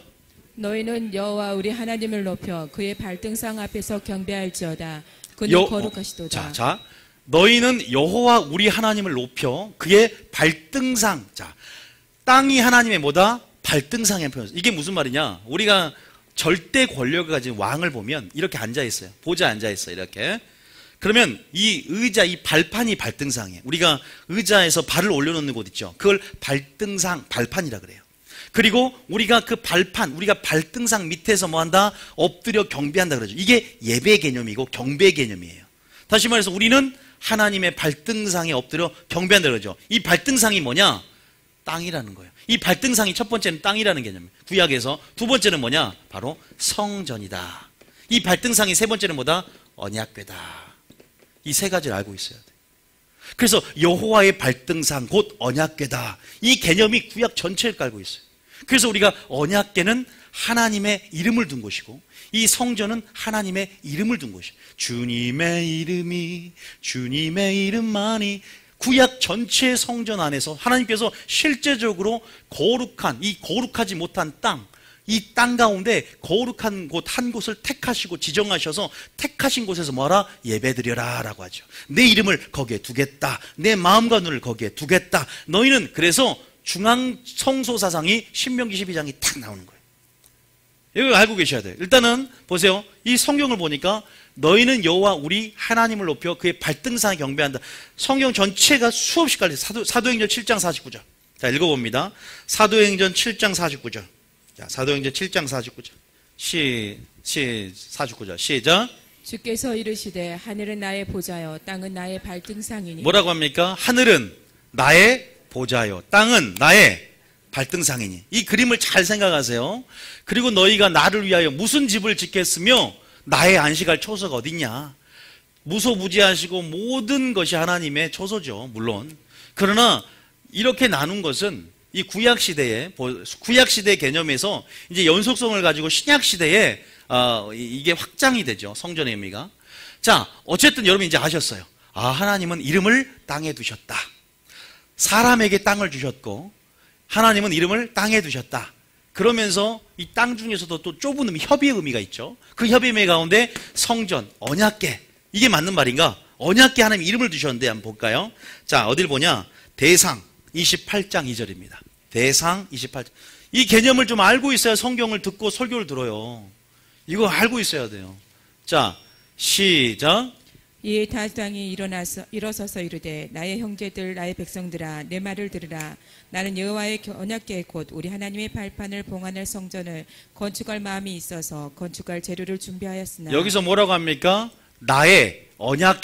너희는 여호와 우리 하나님을 높여 그의 발등상 앞에서 경배할지어다. 그는 거룩하시도다. 자, 너희는 여호와 우리 하나님을 높여 그의 발등상. 자, 땅이 하나님의 뭐다? 발등상의 표현. 이게 무슨 말이냐? 우리가 절대 권력을 가진 왕을 보면 이렇게 앉아 있어요. 보좌에 앉아 있어요. 이렇게. 그러면 이 의자, 이 발판이 발등상이에요. 우리가 의자에서 발을 올려놓는 곳 있죠. 그걸 발등상, 발판이라 그래요. 그리고 우리가 그 발판, 우리가 발등상 밑에서 뭐 한다? 엎드려 경배한다 그러죠. 이게 예배 개념이고 경배 개념이에요. 다시 말해서 우리는 하나님의 발등상에 엎드려 경배한다 그러죠. 이 발등상이 뭐냐? 땅이라는 거예요. 이 발등상이 첫 번째는 땅이라는 개념이에요. 구약에서. 두 번째는 뭐냐? 바로 성전이다. 이 발등상이 세 번째는 뭐다? 언약궤다. 이 세 가지를 알고 있어야 돼요. 그래서 여호와의 발등상 곧 언약궤다. 이 개념이 구약 전체를 깔고 있어요. 그래서 우리가 언약궤는 하나님의 이름을 둔 곳이고 이 성전은 하나님의 이름을 둔 곳이에요. 주님의 이름만이 구약 전체 성전 안에서 하나님께서 실제적으로 거룩한, 이 거룩하지 못한 땅, 이 땅 가운데 거룩한 곳 한 곳을 택하시고 지정하셔서 택하신 곳에서 뭐하라? 예배드려라 라고 하죠. 내 이름을 거기에 두겠다. 내 마음과 눈을 거기에 두겠다. 너희는 그래서 중앙 성소 사상이 신명기 12장이 딱 나오는 거예요. 이거 알고 계셔야 돼요. 일단은 보세요. 이 성경을 보니까 너희는 여호와 우리 하나님을 높여 그의 발등상에 경배한다. 성경 전체가 수없이 깔려 있어요. 사도행전 7장 49절. 자, 읽어봅니다. 사도행전 7장 49절. 자, 사도행전 7장 49절. 49절. 시작. 주께서 이르시되 하늘은 나의 보좌요 땅은 나의 발등상이니. 뭐라고 합니까? 하늘은 나의 보좌요 땅은 나의 발등상이니. 이 그림을 잘 생각하세요. 그리고 너희가 나를 위하여 무슨 집을 짓겠으며 나의 안식할 초소가 어딨냐. 무소부지하시고 모든 것이 하나님의 초소죠. 물론. 그러나 이렇게 나눈 것은 이 구약시대의 개념에서 이제 연속성을 가지고 신약시대에 이게 확장이 되죠. 성전의 의미가. 자, 어쨌든 여러분 이제 아셨어요. 아, 하나님은 이름을 땅에 두셨다. 사람에게 땅을 주셨고 하나님은 이름을 땅에 두셨다. 그러면서 이 땅 중에서도 또 좁은 의미, 협의의 의미가 있죠. 그 협의의 의미 가운데 성전, 언약궤. 이게 맞는 말인가? 언약궤 하나님 이름을 두셨는데 한번 볼까요? 자, 어딜 보냐? 대상 28장 2절입니다. 대상 28장. 이 개념을 좀 알고 있어야 성경을 듣고 설교를 들어요. 이거 알고 있어야 돼요. 자, 시작. 이에 다윗왕이 일어서서 이르되 나의 형제들 나의 백성들아 내 말을 들으라. 나는 여호와의 언약궤 곧 우리 하나님의 발판을 봉헌할 성전을 건축할 마음이 있어서 건축할 재료를 준비하였으나. 여기서 뭐라고 합니까? 나의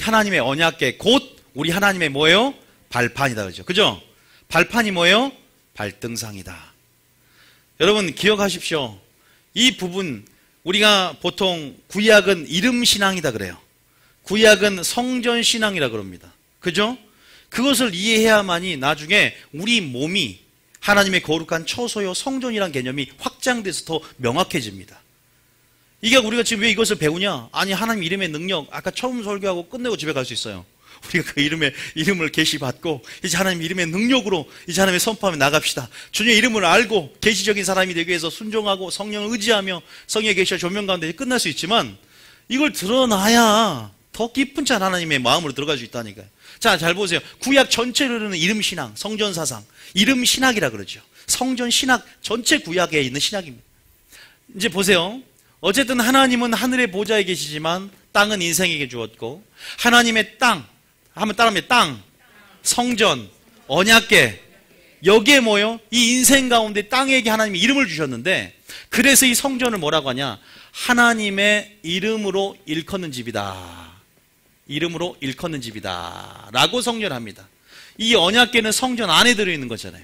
하나님의 언약궤 곧 우리 하나님의 뭐예요? 발판이다 그러죠. 그죠? 발판이 뭐예요? 발등상이다. 여러분 기억하십시오. 이 부분 우리가 보통 구약은 이름신앙이다 그래요. 구약은 성전신앙이라 그럽니다. 그죠? 그것을 이해해야만이 나중에 우리 몸이 하나님의 거룩한 처소요 성전이란 개념이 확장돼서 더 명확해집니다. 이게 우리가 지금 왜 이것을 배우냐? 아니 하나님 이름의 능력 아까 처음 설교하고 끝내고 집에 갈 수 있어요. 우리가 그 이름을 계시받고 이제 하나님 이름의 능력으로 이제 하나님의 선포하며 나갑시다. 주님의 이름을 알고 계시적인 사람이 되기 위해서 순종하고 성령을 의지하며 성령의 계시와 조명 가운데 끝날 수 있지만 이걸 드러나야 더 깊은 찬 하나님의 마음으로 들어갈 수 있다니까요. 자, 잘 보세요. 구약 전체로는 이름신앙, 성전사상, 이름신학이라 그러죠. 성전신학 전체 구약에 있는 신학입니다. 이제 보세요. 어쨌든 하나님은 하늘의 보좌에 계시지만 땅은 인생에게 주었고 하나님의 땅, 한번 따라하면 땅, 성전, 언약궤 여기에 뭐요? 이 인생 가운데 땅에게 하나님이 이름을 주셨는데 그래서 이 성전을 뭐라고 하냐? 하나님의 이름으로 일컫는 집이다. 이름으로 일컫는 집이다 라고 성전합니다. 이 언약궤는 성전 안에 들어있는 거잖아요.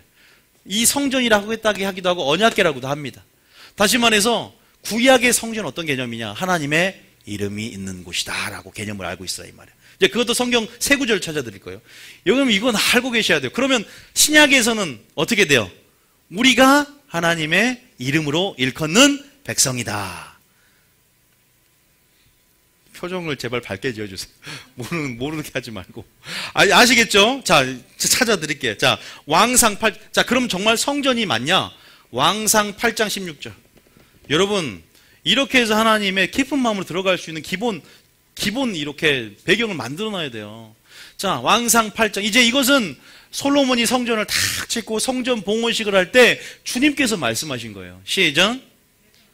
이 성전이라고 하기도 하고 언약궤라고도 합니다. 다시 말해서 구약의 성전은 어떤 개념이냐? 하나님의 이름이 있는 곳이다 라고 개념을 알고 있어요 이 말이에요. 이제 그것도 성경 세 구절 찾아드릴 거예요. 여러분 이건 알고 계셔야 돼요. 그러면 신약에서는 어떻게 돼요? 우리가 하나님의 이름으로 일컫는 백성이다. 표정을 제발 밝게 지어주세요. 모르게 하지 말고. 아시겠죠? 자, 찾아드릴게요. 자, 자, 그럼 정말 성전이 맞냐? 왕상 8장 16절. 여러분, 이렇게 해서 하나님의 깊은 마음으로 들어갈 수 있는 기본 이렇게 배경을 만들어 놔야 돼요. 자, 왕상 8장. 이제 이것은 솔로몬이 성전을 탁 짓고 성전 봉헌식을 할 때 주님께서 말씀하신 거예요. 시작.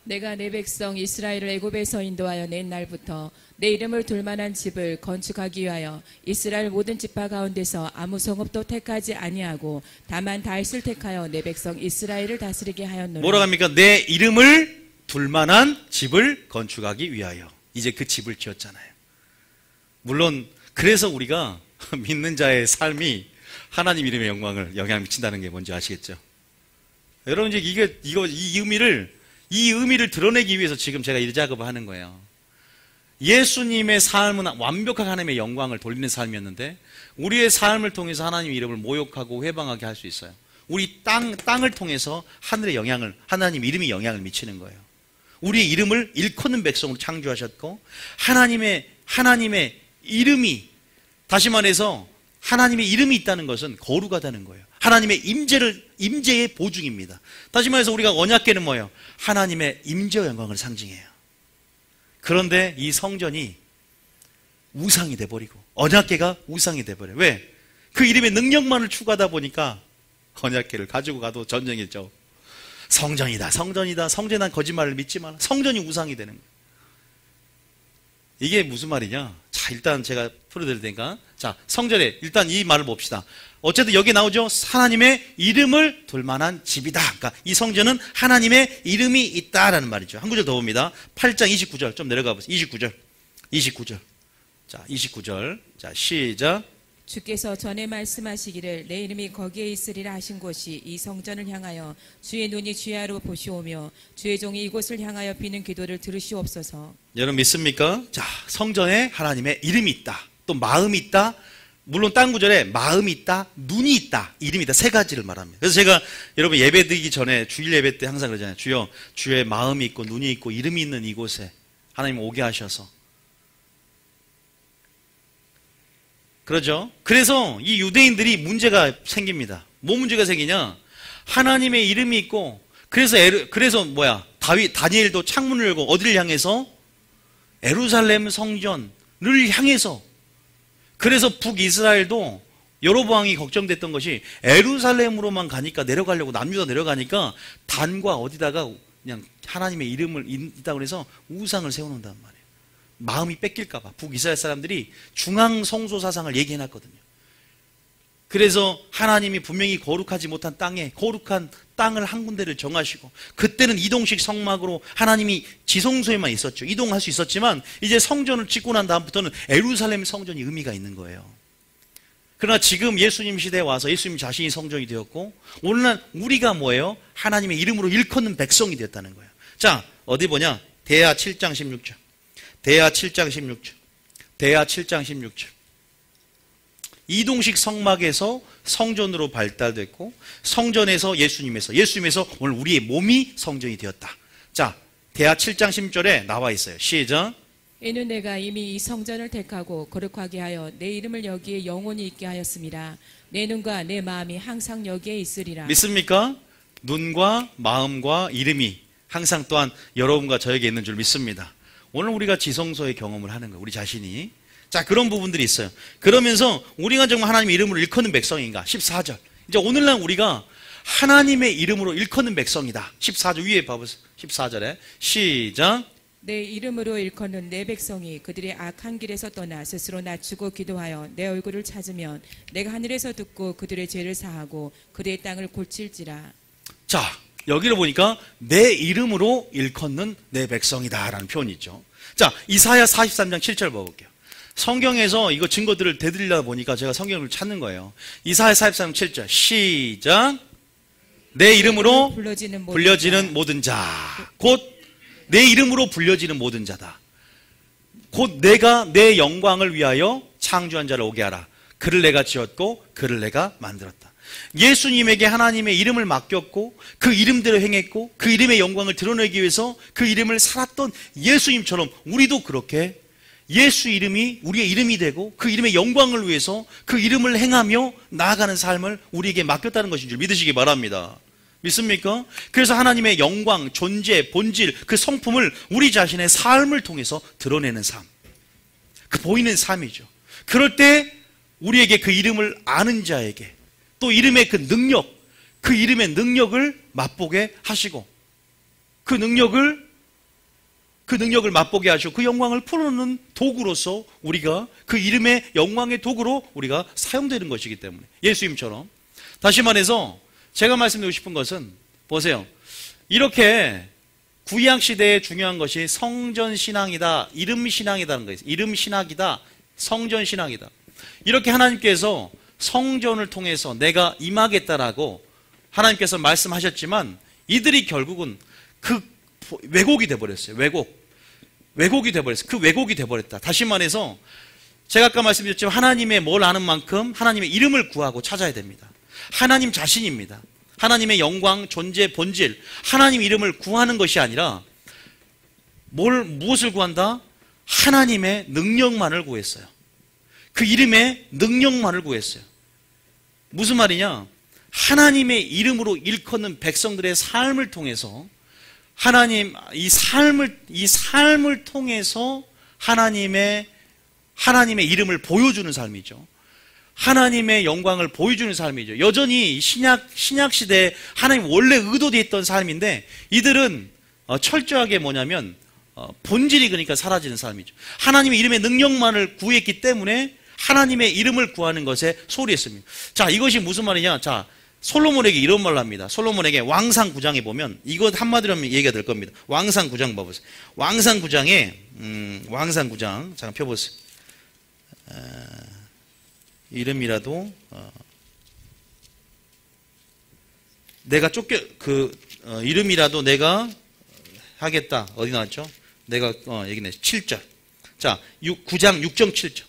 내가 내 백성 이스라엘을 애굽에서 인도하여 낸 날부터 내 이름을 둘 만한 집을 건축하기 위하여 이스라엘 모든 지파 가운데서 아무 성읍도 택하지 아니하고 다만 다윗을 택하여 내 백성 이스라엘을 다스리게 하였노라. 뭐라고 합니까? 내 이름을 둘 만한 집을 건축하기 위하여. 이제 그 집을 지었잖아요. 물론 그래서 우리가 믿는 자의 삶이 하나님 이름의 영향을 미친다는 게 뭔지 아시겠죠? 여러분, 이제 이 의미를 드러내기 위해서 지금 제가 이 작업을 하는 거예요. 예수님의 삶은 완벽한 하나님의 영광을 돌리는 삶이었는데 우리의 삶을 통해서 하나님 이름을 모욕하고 회방하게 할 수 있어요. 우리 땅을 통해서 하나님 이름이 영향을 미치는 거예요. 우리의 이름을 일컫는 백성으로 창조하셨고 하나님의 이름이, 다시 말해서 하나님의 이름이 있다는 것은 거룩하다는 거예요. 하나님의 임재의 보증입니다. 다시 말해서 우리가 언약궤는 뭐예요? 하나님의 임재와 영광을 상징해요. 그런데 이 성전이 우상이 돼버리고 언약궤가 우상이 돼버려요. 왜? 그 이름의 능력만을 추구하다 보니까 언약궤를 가지고 가도 전쟁이죠. 성전이다. 성전한 거짓말을 믿지 마라. 성전이 우상이 되는 거예요. 이게 무슨 말이냐? 자, 일단 제가 풀어드릴 테니까. 자, 성전에 일단 이 말을 봅시다. 어쨌든 여기 나오죠. 하나님의 이름을 둘 만한 집이다. 그러니까 이 성전은 하나님의 이름이 있다라는 말이죠. 한 구절 더 봅니다. 8장 29절 좀 내려가 보세요. 29절. 자, 29절. 자, 시작. 주께서 전에 말씀하시기를 내 이름이 거기에 있으리라 하신 곳이 이 성전을 향하여 주의 눈이 주야로 보시오며 주의 종이 이곳을 향하여 비는 기도를 들으시옵소서. 여러분 믿습니까? 자, 성전에 하나님의 이름이 있다. 또 마음이 있다. 물론 딴 구절에 마음이 있다, 눈이 있다, 이름이 있다. 세 가지를 말합니다. 그래서 제가 여러분 예배 드리기 전에 주일 예배 때 항상 그러잖아요. 주여, 주의 마음이 있고 눈이 있고 이름이 있는 이곳에 하나님 오게 하셔서. 그러죠? 그래서 이 유대인들이 문제가 생깁니다. 뭐 문제가 생기냐? 하나님의 이름이 있고, 그래서 다니엘도 창문을 열고 어디를 향해서? 예루살렘 성전을 향해서. 그래서 북이스라엘도 여로보암이 걱정됐던 것이 예루살렘으로만 가니까 내려가려고 남유다 내려가니까 단과 어디다가 그냥 하나님의 이름을 있다고 해서 우상을 세워놓는단 말이에요. 마음이 뺏길까봐 북이스라엘 사람들이 중앙 성소 사상을 얘기해놨거든요. 그래서 하나님이 분명히 거룩하지 못한 땅에 거룩한 땅을 한 군데를 정하시고, 그때는 이동식 성막으로 하나님이 지성소에만 있었죠. 이동할 수 있었지만 이제 성전을 짓고 난 다음부터는 예루살렘 성전이 의미가 있는 거예요. 그러나 지금 예수님 시대에 와서 예수님 자신이 성전이 되었고, 오늘날 우리가 뭐예요? 하나님의 이름으로 일컫는 백성이 되었다는 거예요. 자, 어디 보냐? 대하 7장 16절. 대하 7장 16절. 이동식 성막에서 성전으로 발달됐고, 성전에서 예수님에서 오늘 우리의 몸이 성전이 되었다. 자, 대하 7장 16절에 나와 있어요. 시작. 이는 내가 이미 이 성전을 택하고 거룩하게 하여 내 이름을 여기에 영원히 있게 하였습니다. 내 눈과 내 마음이 항상 여기에 있으리라. 믿습니까? 눈과 마음과 이름이 항상 또한 여러분과 저에게 있는 줄 믿습니다. 오늘 우리가 지성소의 경험을 하는 거예요. 우리 자신이. 자, 그런 부분들이 있어요. 그러면서 우리가 정말 하나님의 이름으로 일컫는 백성인가? 14절. 이제 오늘날 우리가 하나님의 이름으로 일컫는 백성이다. 14절 위에 봐보세요. 14절에 시작. 내 이름으로 일컫는 내 백성이 그들의 악한 길에서 떠나 스스로 낮추고 기도하여 내 얼굴을 찾으면 내가 하늘에서 듣고 그들의 죄를 사하고 그들의 땅을 고칠지라. 자, 여기를 보니까 내 이름으로 일컫는 내 백성이다라는 표현이 있죠. 자, 이사야 43장 7절 봐볼게요. 성경에서 이거 증거들을 되돌리다 보니까 제가 성경을 찾는 거예요. 이사야 43장 7절 시작. 내 이름으로 불려지는 모든 자, 곧 내 이름으로 불려지는 모든 자다. 곧 내가 내 영광을 위하여 창조한 자를 오게 하라. 그를 내가 지었고 그를 내가 만들었다. 예수님에게 하나님의 이름을 맡겼고 그 이름대로 행했고 그 이름의 영광을 드러내기 위해서 그 이름을 살았던 예수님처럼 우리도 그렇게 예수 이름이 우리의 이름이 되고 그 이름의 영광을 위해서 그 이름을 행하며 나아가는 삶을 우리에게 맡겼다는 것인 줄 믿으시기 바랍니다. 믿습니까? 그래서 하나님의 영광, 존재, 본질, 그 성품을 우리 자신의 삶을 통해서 드러내는 삶, 그 보이는 삶이죠. 그럴 때 우리에게 그 이름을 아는 자에게 또 이름의 그 능력, 그 이름의 능력을 맛보게 하시고 그 능력을 맛보게 하시고 그 영광을 풀어놓는 도구로서 우리가 그 이름의 영광의 도구로 우리가 사용되는 것이기 때문에 예수님처럼. 다시 말해서 제가 말씀드리고 싶은 것은 보세요. 이렇게 구약 시대에 중요한 것이 성전신앙이다, 이름신앙이라는 거예요. 이름신학이다, 성전신앙이다. 이렇게 하나님께서 성전을 통해서 내가 임하겠다라고 하나님께서 말씀하셨지만 이들이 결국은 그 왜곡이 돼버렸어요. 왜곡이 돼버렸어요. 그 왜곡이 돼버렸다. 다시 말해서 제가 아까 말씀드렸지만 하나님의 뭘 아는 만큼 하나님의 이름을 구하고 찾아야 됩니다. 하나님 자신입니다. 하나님의 영광, 존재, 본질, 하나님 이름을 구하는 것이 아니라 무엇을 구한다? 하나님의 능력만을 구했어요. 그 이름의 능력만을 구했어요. 무슨 말이냐? 하나님의 이름으로 일컫는 백성들의 삶을 통해서 하나님 이 삶을 통해서 하나님의 이름을 보여주는 삶이죠. 하나님의 영광을 보여주는 삶이죠. 여전히 신약 시대에 하나님 원래 의도되어 있던 삶인데 이들은 철저하게 뭐냐면 본질이 그러니까 사라지는 삶이죠. 하나님의 이름의 능력만을 구했기 때문에 하나님의 이름을 구하는 것에 소홀했습니다. 자, 이것이 무슨 말이냐? 자, 솔로몬에게 이런 말을 합니다. 솔로몬에게 왕상 9장에 보면 이것 한마디로 하면 얘기가 될 겁니다. 왕상 9장 봐보세요. 왕상 9장에 왕상 9장 잠깐 펴보세요. 이름이라도 내가 이름이라도 내가 하겠다. 어디 나왔죠? 내가 여기 네 7절. 자, 9장 6정 7절.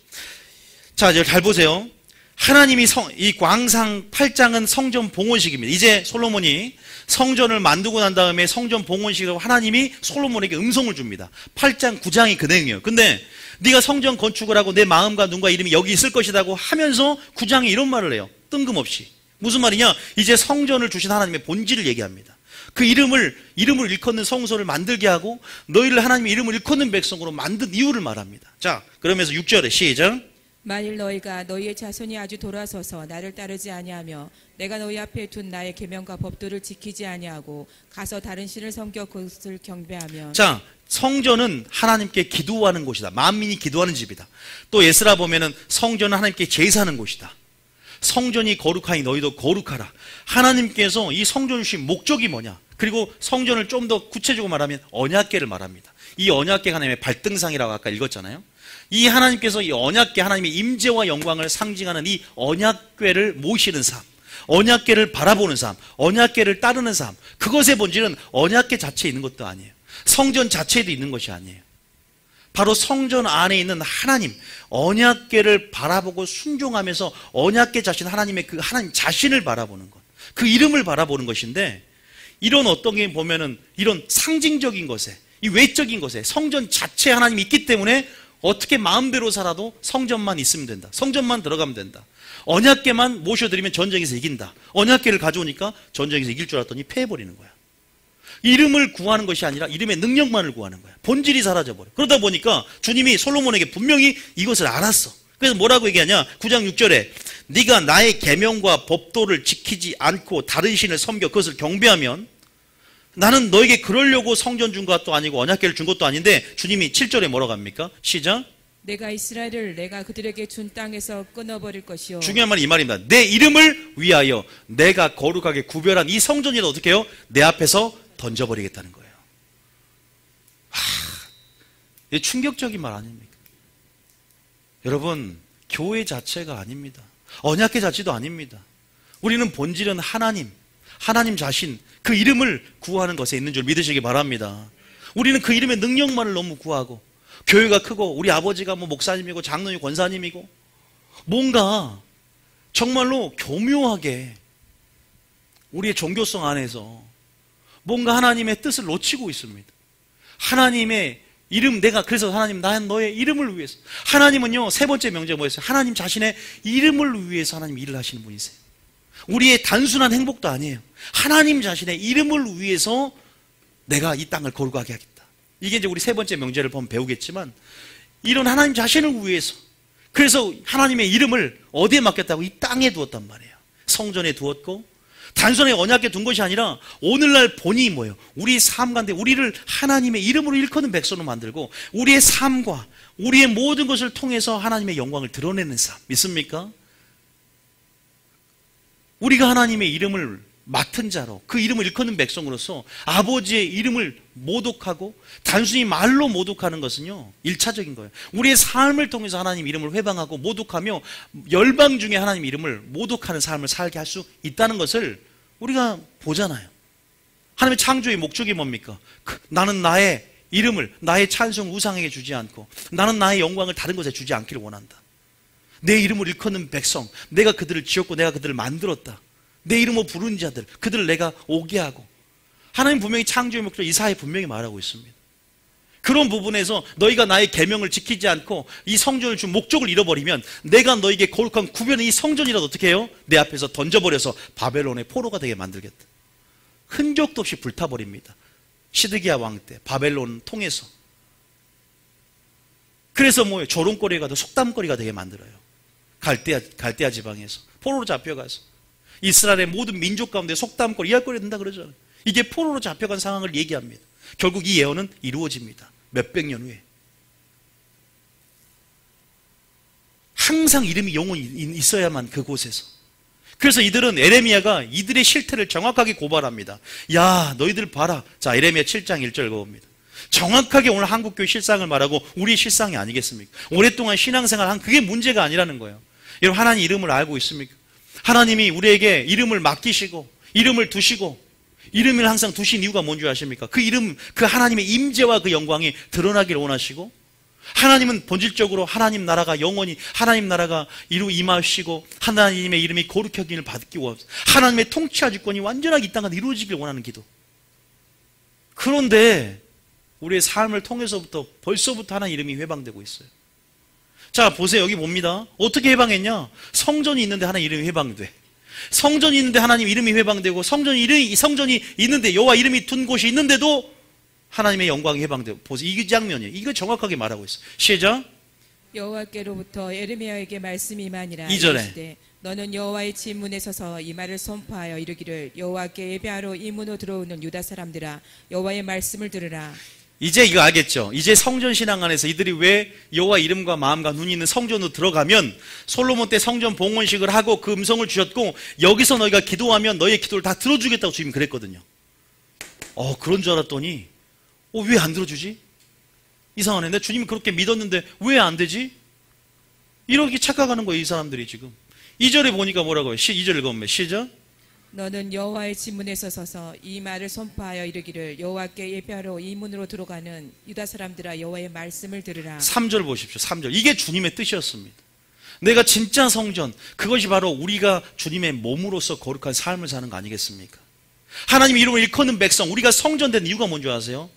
자, 이제 잘 보세요. 하나님이 이 광상 8장은 성전 봉헌식입니다. 이제 솔로몬이 성전을 만들고 난 다음에 성전 봉헌식으로 하나님이 솔로몬에게 음성을 줍니다. 8장 9장이 그 내용이에요. 근데 네가 성전 건축을 하고 내 마음과 눈과 이름이 여기 있을 것이라고 하면서 9장에 이런 말을 해요. 뜬금없이. 무슨 말이냐? 이제 성전을 주신 하나님의 본질을 얘기합니다. 그 이름을 일컫는 성소를 만들게 하고 너희를 하나님의 이름을 일컫는 백성으로 만든 이유를 말합니다. 자, 그러면서 6절에 시작. 만일 너희가 너희의 자손이 아주 돌아서서 나를 따르지 아니하며 내가 너희 앞에 둔 나의 계명과 법도를 지키지 아니하고 가서 다른 신을 섬겨 그것을 경배하면. 자, 성전은 하나님께 기도하는 곳이다. 만민이 기도하는 집이다. 또 에스라 보면은 성전은 하나님께 제사하는 곳이다. 성전이 거룩하니 너희도 거룩하라. 하나님께서 이 성전 주신 목적이 뭐냐? 그리고 성전을 좀 더 구체적으로 말하면 언약궤를 말합니다. 이 언약궤가 하나님의 발등상이라고 아까 읽었잖아요. 이 하나님께서 이 언약궤, 하나님의 임재와 영광을 상징하는 이 언약궤를 모시는 삶, 언약궤를 바라보는 삶, 언약궤를 따르는 삶, 그것의 본질은 언약궤 자체에 있는 것도 아니에요. 성전 자체에도 있는 것이 아니에요. 바로 성전 안에 있는 하나님, 언약궤를 바라보고 순종하면서 언약궤 자신 하나님의 그 하나님 자신을 바라보는 것, 그 이름을 바라보는 것인데, 이런 어떤 게 보면은 이런 상징적인 것에, 이 외적인 것에 성전 자체에 하나님이 있기 때문에 어떻게 마음대로 살아도 성전만 있으면 된다. 성전만 들어가면 된다. 언약궤만 모셔드리면 전쟁에서 이긴다. 언약궤를 가져오니까 전쟁에서 이길 줄 알았더니 패해버리는 거야. 이름을 구하는 것이 아니라 이름의 능력만을 구하는 거야. 본질이 사라져버려. 그러다 보니까 주님이 솔로몬에게 분명히 이것을 알았어. 그래서 뭐라고 얘기하냐? 9장 6절에 네가 나의 계명과 법도를 지키지 않고 다른 신을 섬겨 그것을 경배하면 나는 너에게 그러려고 성전 준 것도 아니고 언약궤를 준 것도 아닌데 주님이 7절에 뭐라고 합니까? 시작. 내가 이스라엘을 내가 그들에게 준 땅에서 끊어버릴 것이요. 중요한 말이 이 말입니다. 내 이름을 위하여 내가 거룩하게 구별한 이 성전이라 어떻게 해요? 내 앞에서 던져버리겠다는 거예요. 이게 충격적인 말 아닙니까? 여러분, 교회 자체가 아닙니다. 언약궤 자체도 아닙니다. 우리는 본질은 하나님 자신, 그 이름을 구하는 것에 있는 줄 믿으시기 바랍니다. 우리는 그 이름의 능력만을 너무 구하고, 교회가 크고 우리 아버지가 뭐 목사님이고 장로님 권사님이고 뭔가 정말로 교묘하게 우리의 종교성 안에서 뭔가 하나님의 뜻을 놓치고 있습니다. 하나님의 이름, 그래서 하나님, 난 너의 이름을 위해서. 하나님은요, 세 번째 명제가 뭐였어요? 하나님 자신의 이름을 위해서 하나님 일을 하시는 분이세요. 우리의 단순한 행복도 아니에요. 하나님 자신의 이름을 위해서 내가 이 땅을 거룩하게 하겠다. 이게 이제 우리 세 번째 명제를 보면 배우겠지만, 이런 하나님 자신을 위해서. 그래서 하나님의 이름을 어디에 맡겼다고? 이 땅에 두었단 말이에요. 성전에 두었고, 단순히 언약에 둔 것이 아니라 오늘날 본이 뭐예요? 우리 삶 가운데 우리를 하나님의 이름으로 일컫는 백성으로 만들고, 우리의 삶과 우리의 모든 것을 통해서 하나님의 영광을 드러내는 삶. 믿습니까? 우리가 하나님의 이름을 맡은 자로, 그 이름을 일컫는 백성으로서 아버지의 이름을 모독하고 단순히 말로 모독하는 것은요, 1차적인 거예요. 우리의 삶을 통해서 하나님 이름을 회방하고 모독하며 열방 중에 하나님 이름을 모독하는 삶을 살게 할 수 있다는 것을 우리가 보잖아요. 하나님의 창조의 목적이 뭡니까? 나는 나의 이름을, 나의 찬송 우상에게 주지 않고, 나는 나의 영광을 다른 것에 주지 않기를 원한다. 내 이름을 일컫는 백성, 내가 그들을 지었고 내가 그들을 만들었다. 내 이름으로 부른 자들, 그들을 내가 오게 하고. 하나님 분명히 창조의 목적 이사야에 분명히 말하고 있습니다. 그런 부분에서 너희가 나의 계명을 지키지 않고 이 성전을 준 목적을 잃어버리면 내가 너에게 거룩한 구별은 이 성전이라도 어떻게 해요? 내 앞에서 던져버려서 바벨론의 포로가 되게 만들겠다. 흔적도 없이 불타버립니다. 시드기야 왕 때 바벨론 통해서. 그래서 뭐예요? 조롱거리가 더 속담거리가 되게 만들어요. 갈대아 지방에서 포로로 잡혀가서 이스라엘의 모든 민족 가운데 속담거리, 이야기거리 된다 그러잖아요. 이게 포로로 잡혀간 상황을 얘기합니다. 결국 이 예언은 이루어집니다. 몇백 년 후에. 항상 이름이 영원히 있어야만 그곳에서. 그래서 이들은 에레미야가 이들의 실태를 정확하게 고발합니다. 야, 너희들 봐라. 자, 에레미야 7장 1절 봅니다. 정확하게 오늘 한국교회 실상을 말하고 우리의 실상이 아니겠습니까? 오랫동안 신앙생활한 그게 문제가 아니라는 거예요. 여러분, 하나님 이름을 알고 있습니까? 하나님이 우리에게 이름을 맡기시고 이름을 두시고 이름을 항상 두신 이유가 뭔지 아십니까? 그 이름, 그 하나님의 임재와 그 영광이 드러나기를 원하시고, 하나님은 본질적으로 하나님 나라가 영원히 하나님 나라가 임하시고 하나님의 이름이 거룩히 여김을 받기 원합니다. 하나님의 통치와 주권이 완전하게 이 땅에 이루어지길 원하는 기도. 그런데 우리의 삶을 통해서부터 벌써부터 하나님 이름이 회방되고 있어요. 자, 보세요. 여기 봅니다. 어떻게 회방했냐? 성전이 있는데 하나님 이름이 회방돼. 성전이 있는데 하나님 이름이 회방되고, 성전이 있는데 여호와 이름이 둔 곳이 있는데도 하나님의 영광이 회방되고. 보세요. 이게 장면이에요. 이거 정확하게 말하고 있어요. 시작. 여호와께로부터 에레미야에게 말씀이 임하니라. 2절에 너는 여호와의 집 문에 서서 이 말을 선포하여 이르기를, 여호와께 예배하러 이 문으로 들어오는 유다 사람들아, 여호와의 말씀을 들으라. 이제 이거 알겠죠? 이제 성전 신앙 안에서 이들이 왜 여호와 이름과 마음과 눈이 있는 성전으로 들어가면 솔로몬 때 성전 봉헌식을 하고 그 음성을 주셨고, 여기서 너희가 기도하면 너희의 기도를 다 들어주겠다고 주님이 그랬거든요. 그런 줄 알았더니 왜 안 들어주지? 이상하네. 내가 주님이 그렇게 믿었는데 왜 안 되지? 이렇게 착각하는 거예요, 이 사람들이 지금. 2절에 보니까 뭐라고요? 2절 읽어보면 시작. 너는 여호와의 집 문에 서서 이 말을 선포하여 이르기를, 여호와께 예배하러 이 문으로 들어가는 유다 사람들아, 여호와의 말씀을 들으라. 3절 보십시오. 3절. 이게 주님의 뜻이었습니다. 내가 진짜 성전, 그것이 바로 우리가 주님의 몸으로서 거룩한 삶을 사는 거 아니겠습니까? 하나님 이름을 일컫는 백성, 우리가 성전된 이유가 뭔지 아세요?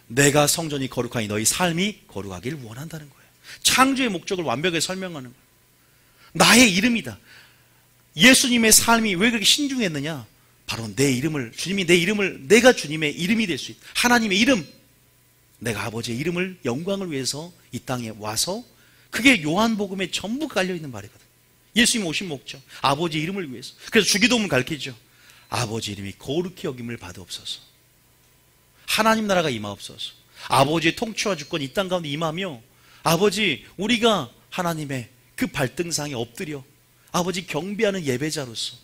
내가 성전이 거룩하니 너희 삶이 거룩하길 원한다는 거예요. 창조의 목적을 완벽하게 설명하는 거예요. 나의 이름이다. 예수님의 삶이 왜 그렇게 신중했느냐? 바로 내 이름을, 주님이 내 이름을, 내가 주님의 이름이 될 수 있다. 하나님의 이름, 내가 아버지의 이름을, 영광을 위해서 이 땅에 와서, 그게 요한복음에 전부 깔려있는 말이거든. 예수님 오신 목적, 아버지의 이름을 위해서. 그래서 주기도문 가르치죠. 아버지 이름이 거룩히 여김을 받으옵소서. 하나님 나라가 임하옵소서. 아버지의 통치와 주권이 이 땅 가운데 임하며, 아버지, 우리가 하나님의 그 발등상에 엎드려 아버지 경배하는 예배자로서,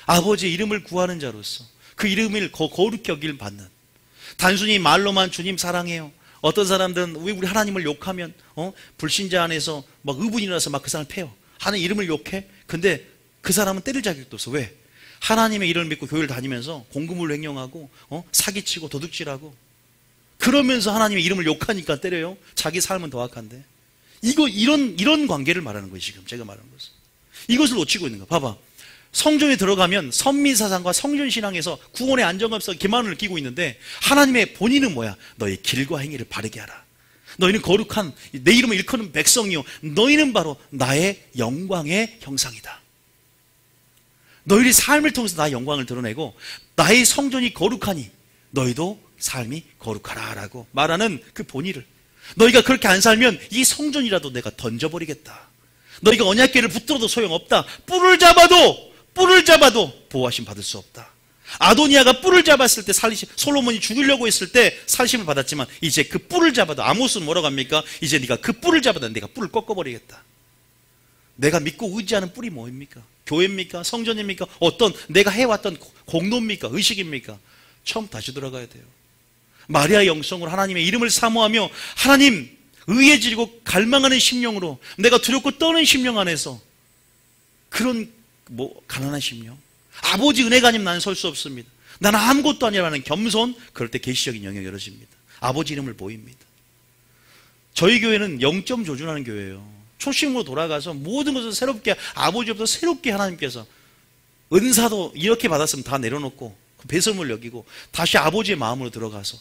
아버지의 이름을 구하는 자로서 그 이름을 거룩히 여길 받는, 단순히 말로만 주님 사랑해요. 어떤 사람들은 왜 우리 하나님을 욕하면 불신자 안에서 막 의분이 나서 막 그 사람을 패요. 하나님 이름을 욕해? 근데 그 사람은 때릴 자격도 없어. 왜? 하나님의 이름을 믿고 교회를 다니면서 공금을 횡령하고 사기치고 도둑질하고 그러면서 하나님의 이름을 욕하니까 때려요. 자기 삶은 더 악한데. 이런 관계를 말하는 거예요. 지금 제가 말하는 것은. 이것을 놓치고 있는 거야. 봐봐. 성전에 들어가면 선민사상과 성전신앙에서 구원의 안정감에서 기만을 느끼고 있는데 하나님의 본인은 뭐야? 너희 길과 행위를 바르게 하라. 너희는 거룩한 내 이름을 일컫는 백성이요 너희는 바로 나의 영광의 형상이다. 너희의 삶을 통해서 나의 영광을 드러내고 나의 성전이 거룩하니 너희도 삶이 거룩하라 라고 말하는 그 본의를, 너희가 그렇게 안 살면 이 성전이라도 내가 던져버리겠다. 너희가 언약궤를 붙들어도 소용없다. 뿔을 잡아도 보호하심 받을 수 없다. 아도니아가 뿔을 잡았을 때 솔로몬이 죽이려고 했을 때 살심을 받았지만 이제 그 뿔을 잡아도, 아모스는 뭐라고 합니까? 이제 네가 그 뿔을 잡아도 내가 뿔을 꺾어버리겠다. 내가 믿고 의지하는 뿔이 뭐입니까? 교회입니까? 성전입니까? 어떤 내가 해왔던 공로입니까? 의식입니까? 처음 다시 돌아가야 돼요. 마리아의 영성으로 하나님의 이름을 사모하며 하나님 의해지고 갈망하는 심령으로, 내가 두렵고 떠는 심령 안에서, 그런 가난한 심령, 아버지 은혜가 아니면 나는 설 수 없습니다. 나는 아무것도 아니라는 겸손, 그럴 때 계시적인 영역이 열어집니다. 아버지 이름을 보입니다. 저희 교회는 영점 조준하는 교회예요. 초심으로 돌아가서 모든 것을 새롭게, 아버지부터 새롭게 하나님께서 은사도 이렇게 받았으면 다 내려놓고 그 배설물 여기고 다시 아버지의 마음으로 들어가서,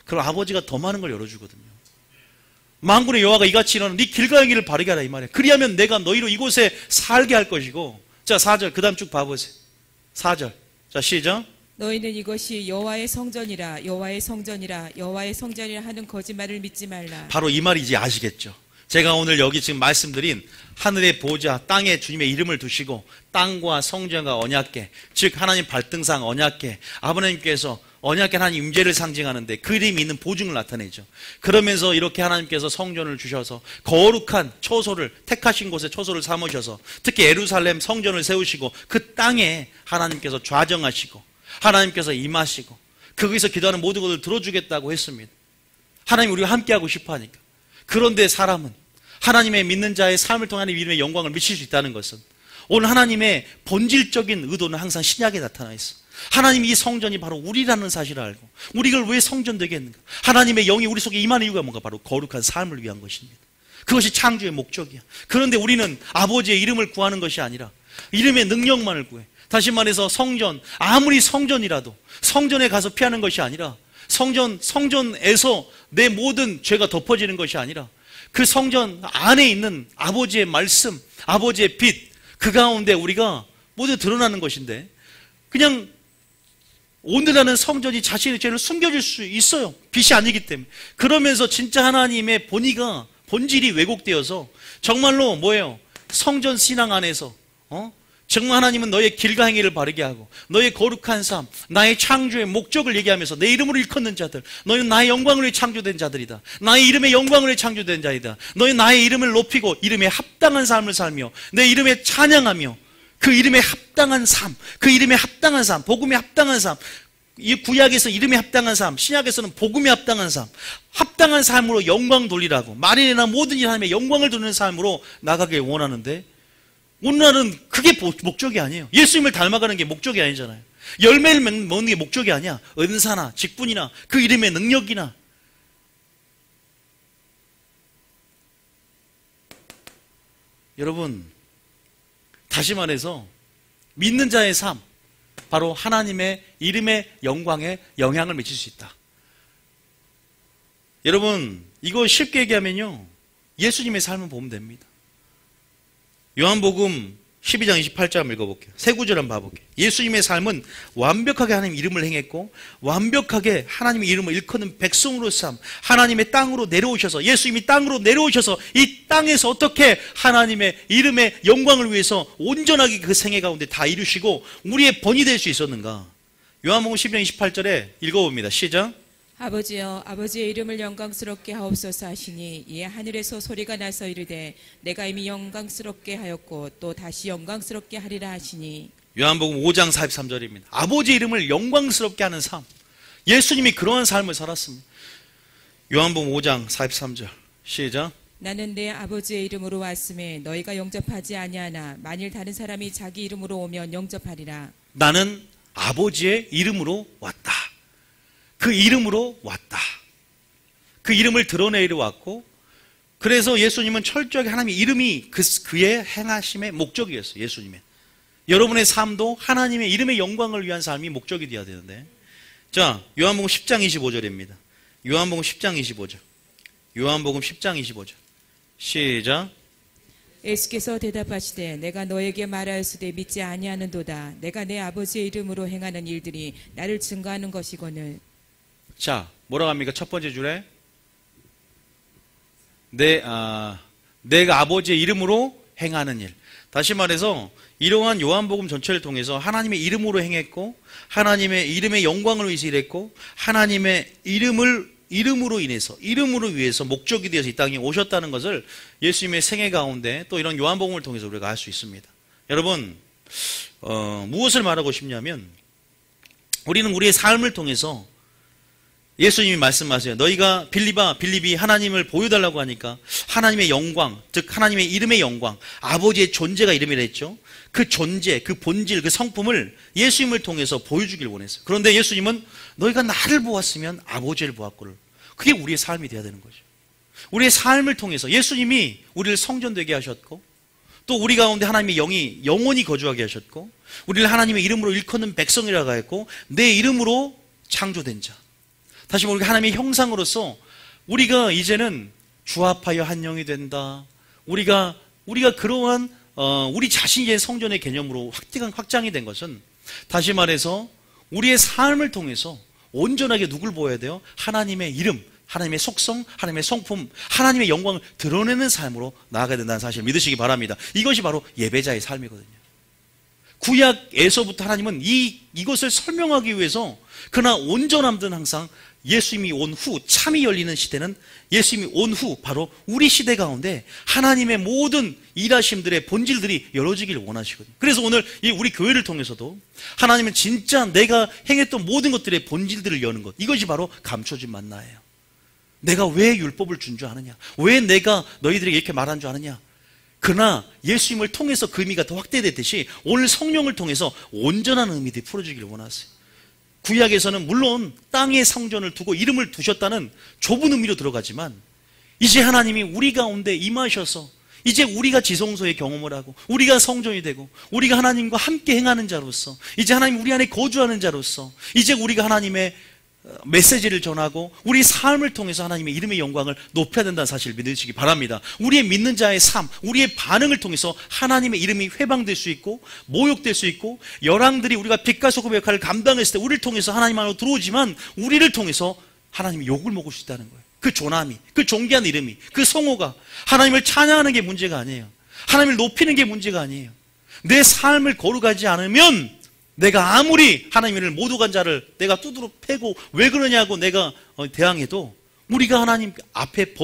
그럼 아버지가 더 많은 걸 열어주거든요. 만군의 여호와가 이같이 일어나 네 길과 행위를 바르게 하라 이 말이에요. 그리하면 내가 너희로 이곳에 살게 할 것이고. 자 4절 그 다음 쭉 봐보세요. 4절 자 시작. 너희는 이것이 여호와의 성전이라 여호와의 성전이라 여호와의 성전이라 하는 거짓말을 믿지 말라. 바로 이 말이 이제 아시겠죠? 제가 오늘 여기 지금 말씀드린 하늘의 보좌, 땅에 주님의 이름을 두시고 땅과 성전과 언약궤, 즉 하나님 발등상 언약궤, 아버님께서 언약궤 하나님 임재를 상징하는데 그 이름이 있는 보증을 나타내죠. 그러면서 이렇게 하나님께서 성전을 주셔서 거룩한 초소를, 택하신 곳에 초소를 삼으셔서 특히 예루살렘 성전을 세우시고 그 땅에 하나님께서 좌정하시고 하나님께서 임하시고 거기서 기도하는 모든 것을 들어주겠다고 했습니다. 하나님 우리가 함께하고 싶어 하니까. 그런데 사람은 하나님의 믿는 자의 삶을 통해 하나님의 이름의 영광을 미칠 수 있다는 것은 오늘 하나님의 본질적인 의도는 항상 신약에 나타나 있어. 하나님 이 성전이 바로 우리라는 사실을 알고 우리가 왜 성전 되게 했는가? 하나님의 영이 우리 속에 임하는 이유가 뭔가? 바로 거룩한 삶을 위한 것입니다. 그것이 창조의 목적이야. 그런데 우리는 아버지의 이름을 구하는 것이 아니라 이름의 능력만을 구해. 다시 말해서 성전, 아무리 성전이라도 성전에 가서 피하는 것이 아니라 성전에서 내 모든 죄가 덮어지는 것이 아니라 그 성전 안에 있는 아버지의 말씀, 아버지의 빛, 그 가운데 우리가 모두 드러나는 것인데 그냥 오늘하는 성전이 자신의 죄를 숨겨줄 수 있어요. 빛이 아니기 때문에. 그러면서 진짜 하나님의 본질이 왜곡되어서 정말로 뭐예요? 성전 신앙 안에서 정말 하나님은 너의 길과 행위를 바르게 하고 너의 거룩한 삶, 나의 창조의 목적을 얘기하면서 내 이름으로 일컫는 자들, 너희는 나의 영광을 위해 창조된 자들이다. 나의 이름의 영광을 위해 창조된 자이다. 너희는 나의 이름을 높이고 이름에 합당한 삶을 살며 내 이름에 찬양하며 그 이름에 합당한 삶, 그 이름에 합당한 삶, 복음에 합당한 삶, 이 구약에서 이름에 합당한 삶, 신약에서는 복음에 합당한 삶, 합당한 삶으로 영광 돌리라고 말이나 모든 일 하나님의 영광을 돌리는 삶으로 나가길 원하는데 오늘날은 그게 목적이 아니에요. 예수님을 닮아가는 게 목적이 아니잖아요. 열매를 먹는 게 목적이 아니야. 은사나 직분이나 그 이름의 능력이나. 여러분 다시 말해서 믿는 자의 삶, 바로 하나님의 이름의 영광에 영향을 미칠 수 있다. 여러분 이거 쉽게 얘기하면요, 예수님의 삶을 보면 됩니다. 요한복음 12장 28절 한번 읽어볼게요. 세 구절 한번 봐볼게요. 예수님의 삶은 완벽하게 하나님 이름을 행했고 완벽하게 하나님의 이름을 일컫는 백성으로 삶, 하나님의 땅으로 내려오셔서, 예수님이 땅으로 내려오셔서 이 땅에서 어떻게 하나님의 이름의 영광을 위해서 온전하게 그 생애 가운데 다 이루시고 우리의 본이 될 수 있었는가? 요한복음 12장 28절에 읽어봅니다. 시작. 아버지여, 아버지의 이름을 영광스럽게 하옵소서 하시니 이에 하늘에서 소리가 나서 이르되 내가 이미 영광스럽게 하였고 또 다시 영광스럽게 하리라 하시니. 요한복음 5장 43절입니다. 아버지의 이름을 영광스럽게 하는 삶, 예수님이 그러한 삶을 살았습니다. 요한복음 5장 43절 시작. 나는 내 아버지의 이름으로 왔음에 너희가 영접하지 아니하나 만일 다른 사람이 자기 이름으로 오면 영접하리라. 나는 아버지의 이름으로 왔다. 그 이름으로 왔다. 그 이름을 드러내려 왔고, 그래서 예수님은 철저하게 하나님의 이름이 그의 행하심의 목적이었어요. 예수님의 여러분의 삶도 하나님의 이름의 영광을 위한 삶이 목적이 되어야 되는데, 자, 요한복음 10장 25절입니다. 요한복음 10장 25절. 요한복음 10장 25절. 시작. 예수께서 대답하시되 내가 너에게 말하였으되 믿지 아니하는도다. 내가 내 아버지의 이름으로 행하는 일들이 나를 증거하는 것이거늘. 자, 뭐라고 합니까? 첫 번째 줄에 내가 아버지의 이름으로 행하는 일. 다시 말해서 이러한 요한복음 전체를 통해서 하나님의 이름으로 행했고, 하나님의 이름의 영광을 위해서 일했고, 하나님의 이름으로 위해서 목적이 되어서 이 땅에 오셨다는 것을 예수님의 생애 가운데 또 이런 요한복음을 통해서 우리가 알 수 있습니다. 여러분, 무엇을 말하고 싶냐면, 우리는 우리의 삶을 통해서 예수님이 말씀하세요. 너희가 빌립이 하나님을 보여달라고 하니까 하나님의 영광, 즉 하나님의 이름의 영광, 아버지의 존재가 이름이라 했죠. 그 존재, 그 본질, 그 성품을 예수님을 통해서 보여주길 원했어요. 그런데 예수님은 너희가 나를 보았으면 아버지를 보았거늘. 그게 우리의 삶이 되어야 되는 거죠. 우리의 삶을 통해서 예수님이 우리를 성전되게 하셨고, 또 우리 가운데 하나님의 영이 영원히 거주하게 하셨고, 우리를 하나님의 이름으로 일컫는 백성이라고 했고, 내 이름으로 창조된 자, 다시 말해 하나님의 형상으로서 우리가 이제는 주합하여 한 영이 된다. 우리가 그러한 우리 자신의 성전의 개념으로 확장이 된 것은, 다시 말해서 우리의 삶을 통해서 온전하게 누굴 보여야 돼요? 하나님의 이름, 하나님의 속성, 하나님의 성품, 하나님의 영광을 드러내는 삶으로 나아가야 된다는 사실을 믿으시기 바랍니다. 이것이 바로 예배자의 삶이거든요. 구약에서부터 하나님은 이것을 설명하기 위해서, 그러나 온전함들은 항상 예수님이 온 후, 참이 열리는 시대는 예수님이 온 후 바로 우리 시대 가운데 하나님의 모든 일하심들의 본질들이 열어지기를 원하시거든요. 그래서 오늘 우리 교회를 통해서도 하나님은 진짜 내가 행했던 모든 것들의 본질들을 여는 것, 이것이 바로 감춰진 만나예요. 내가 왜 율법을 준 줄 아느냐? 왜 내가 너희들에게 이렇게 말한 줄 아느냐? 그러나 예수님을 통해서 그 의미가 더 확대됐듯이 오늘 성령을 통해서 온전한 의미들이 풀어지기를 원하세요. 구약에서는 물론 땅에 성전을 두고 이름을 두셨다는 좁은 의미로 들어가지만, 이제 하나님이 우리 가운데 임하셔서 이제 우리가 지성소의 경험을 하고 우리가 성전이 되고 우리가 하나님과 함께 행하는 자로서, 이제 하나님 우리 안에 거주하는 자로서, 이제 우리가 하나님의 메시지를 전하고 우리 삶을 통해서 하나님의 이름의 영광을 높여야 된다는 사실을 믿으시기 바랍니다. 우리의 믿는 자의 삶, 우리의 반응을 통해서 하나님의 이름이 회방될 수 있고 모욕될 수 있고, 열왕들이 우리가 빛과 소금의 역할을 감당했을 때 우리를 통해서 하나님 안으로 들어오지만 우리를 통해서 하나님이 욕을 먹을 수 있다는 거예요. 그 존함이, 그 존귀한 이름이, 그 성호가 하나님을 찬양하는 게 문제가 아니에요. 하나님을 높이는 게 문제가 아니에요. 내 삶을 거룩하지 않으면 내가 아무리 하나님을 모독한 자를 내가 두드러 패고 왜 그러냐고 내가 대항해도 우리가 하나님 앞에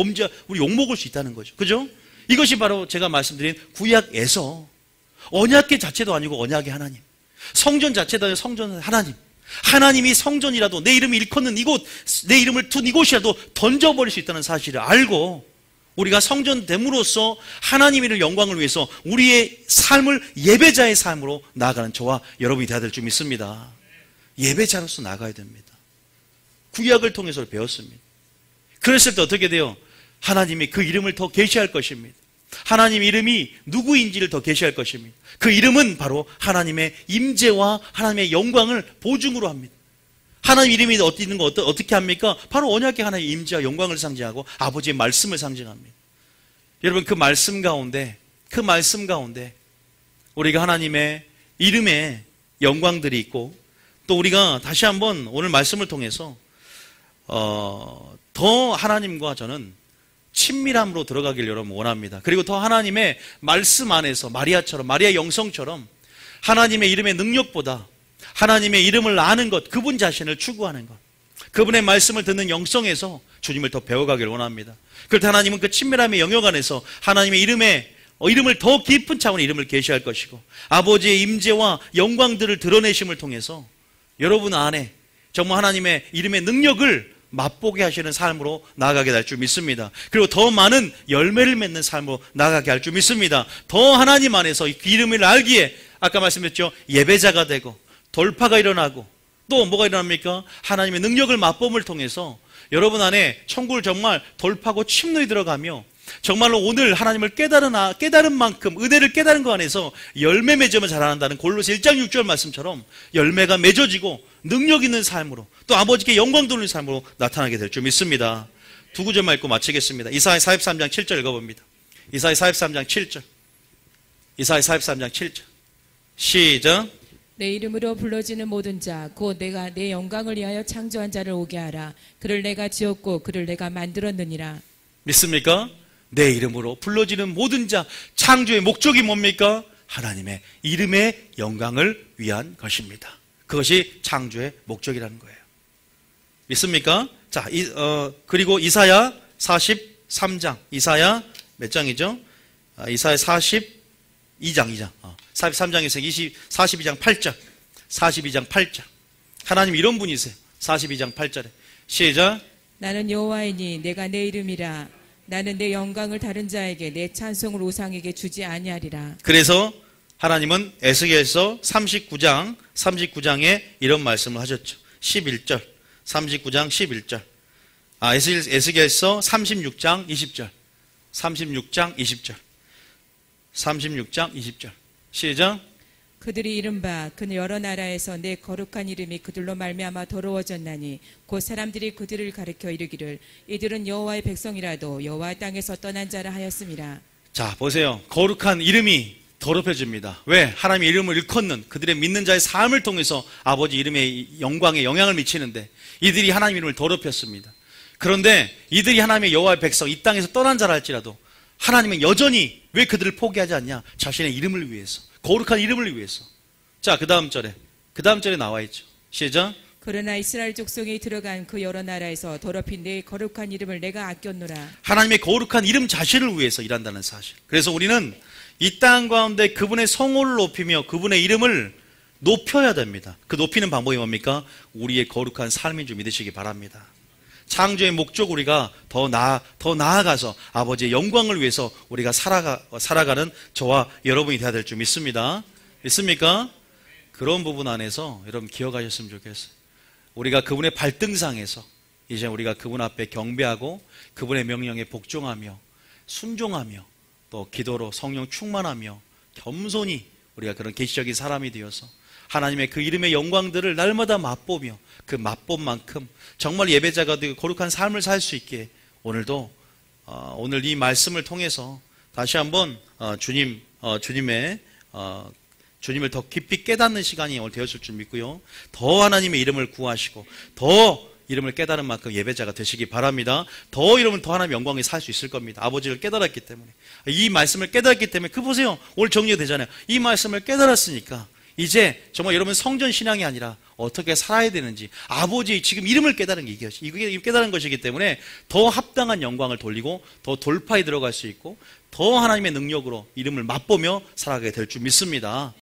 우리 욕먹을 수 있다는 거죠. 그죠? 이것이 바로 제가 말씀드린 구약에서 언약계 자체도 아니고 언약의 하나님, 성전 자체도 아니고 성전 하나님, 하나님이 성전이라도 내 이름이 일컫는 이곳, 내 이름을 둔 이곳이라도 던져버릴 수 있다는 사실을 알고 우리가 성전됨으로써 하나님의 영광을 위해서 우리의 삶을 예배자의 삶으로 나아가는 저와 여러분이 되어야 될 줄 믿습니다. 예배자로서 나가야 됩니다. 구약을 통해서 배웠습니다. 그랬을 때 어떻게 돼요? 하나님이 그 이름을 더 계시할 것입니다. 하나님 이름이 누구인지를 더 계시할 것입니다. 그 이름은 바로 하나님의 임재와 하나님의 영광을 보증으로 합니다. 하나님 이름이 있는 거 어떻게 합니까? 바로 언약의 하나님의 임재와 영광을 상징하고 아버지의 말씀을 상징합니다. 여러분, 그 말씀 가운데 우리가 하나님의 이름의 영광들이 있고, 또 우리가 다시 한번 오늘 말씀을 통해서 더 하나님과 저는 친밀함으로 들어가길 여러분 원합니다. 그리고 더 하나님의 말씀 안에서 마리아의 영성처럼 하나님의 이름의 능력보다 하나님의 이름을 아는 것, 그분 자신을 추구하는 것, 그분의 말씀을 듣는 영성에서 주님을 더 배워가길 원합니다. 그럴 때 하나님은 그 친밀함의 영역 안에서 하나님의 이름을 더 깊은 차원의 이름을 계시할 것이고, 아버지의 임재와 영광들을 드러내심을 통해서 여러분 안에 정말 하나님의 이름의 능력을 맛보게 하시는 삶으로 나아가게 될 줄 믿습니다. 그리고 더 많은 열매를 맺는 삶으로 나아가게 할 줄 믿습니다. 더 하나님 안에서 이 이름을 알기에 아까 말씀드렸죠, 예배자가 되고 돌파가 일어나고, 또 뭐가 일어납니까? 하나님의 능력을 맛봄을 통해서 여러분 안에 천국을 정말 돌파하고 침노에 들어가며 정말로 오늘 하나님을 깨달은 만큼 은혜를 깨달은 거 안에서 열매 맺으면 자라난다는 골로새 1장 6절 말씀처럼 열매가 맺어지고 능력 있는 삶으로 또 아버지께 영광 돌리는 삶으로 나타나게 될 줄 믿습니다. 두 구절만 읽고 마치겠습니다. 이사야 43장 7절 읽어봅니다. 이사야 43장 7절. 이사야 43장 7절. 시작. 내 이름으로 불러지는 모든 자 곧 내가 내 영광을 위하여 창조한 자를 오게 하라. 그를 내가 지었고 그를 내가 만들었느니라. 믿습니까? 내 이름으로 불러지는 모든 자, 창조의 목적이 뭡니까? 하나님의 이름의 영광을 위한 것입니다. 그것이 창조의 목적이라는 거예요. 믿습니까? 자, 그리고 이사야 43장. 이사야 몇 장이죠? 이사야 42장. 43장에서 42장 8절. 42장 8절. 하나님 이런 분이세요. 42장 8절에. 시작. 나는 여호와이니 내가 내 이름이라. 나는 내 영광을 다른 자에게 내 찬송을 우상에게 주지 아니하리라. 그래서 하나님은 에스겔서 39장에 이런 말씀을 하셨죠. 11절. 39장 11절. 에스겔서 36장 20절. 36장 20절. 36장 20절. 시작. 그들이 이른바 그 여러 나라에서 내 거룩한 이름이 그들로 말미암아 더러워졌나니 곧 사람들이 그들을 가리켜 이르기를 이들은 여호와의 백성이라도 여호와 땅에서 떠난 자라 하였음이라. 자, 보세요. 거룩한 이름이 더럽혀집니다. 왜? 하나님의 이름을 일컫는 그들의 믿는 자의 삶을 통해서 아버지 이름의 영광에 영향을 미치는데 이들이 하나님 이름을 더럽혔습니다. 그런데 이들이 하나님의 여호와의 백성, 이 땅에서 떠난 자라 할지라도 하나님은 여전히 왜 그들을 포기하지 않냐? 자신의 이름을 위해서, 거룩한 이름을 위해서. 자, 그 다음 절에 나와 있죠. 시작. 그러나 이스라엘 족속이 들어간 그 여러 나라에서 더럽힌 내 거룩한 이름을 내가 아꼈노라. 하나님의 거룩한 이름 자신을 위해서 일한다는 사실. 그래서 우리는 이 땅 가운데 그분의 성호를 높이며 그분의 이름을 높여야 됩니다. 그 높이는 방법이 뭡니까? 우리의 거룩한 삶인 줄 믿으시기 바랍니다. 창조의 목적 우리가 더 나아가서 아버지의 영광을 위해서 우리가 살아가는 저와 여러분이 되어야 될 줄 믿습니다. 믿습니까? 그런 부분 안에서 여러분 기억하셨으면 좋겠어요. 우리가 그분의 발등상에서 이제 우리가 그분 앞에 경배하고 그분의 명령에 복종하며 순종하며 또 기도로 성령 충만하며 겸손히 우리가 그런 계시적인 사람이 되어서 하나님의 그 이름의 영광들을 날마다 맛보며 그 맛본만큼 정말 예배자가 되고 거룩한 삶을 살 수 있게 오늘도 오늘 이 말씀을 통해서 다시 한번 주님을 더 깊이 깨닫는 시간이 오늘 되었을 줄 믿고요. 더 하나님의 이름을 구하시고 더 이름을 깨달은 만큼 예배자가 되시기 바랍니다. 더 이름을 더 하나님의 영광에 살 수 있을 겁니다. 아버지를 깨달았기 때문에. 이 말씀을 깨달았기 때문에 그 보세요. 오늘 정리가 되잖아요. 이 말씀을 깨달았으니까 이제 정말 여러분 성전 신앙이 아니라 어떻게 살아야 되는지 아버지의 지금 이름을 깨달은 게 이게 깨달은 것이기 때문에 더 합당한 영광을 돌리고 더 돌파에 들어갈 수 있고 더 하나님의 능력으로 이름을 맛보며 살아가게 될 줄 믿습니다.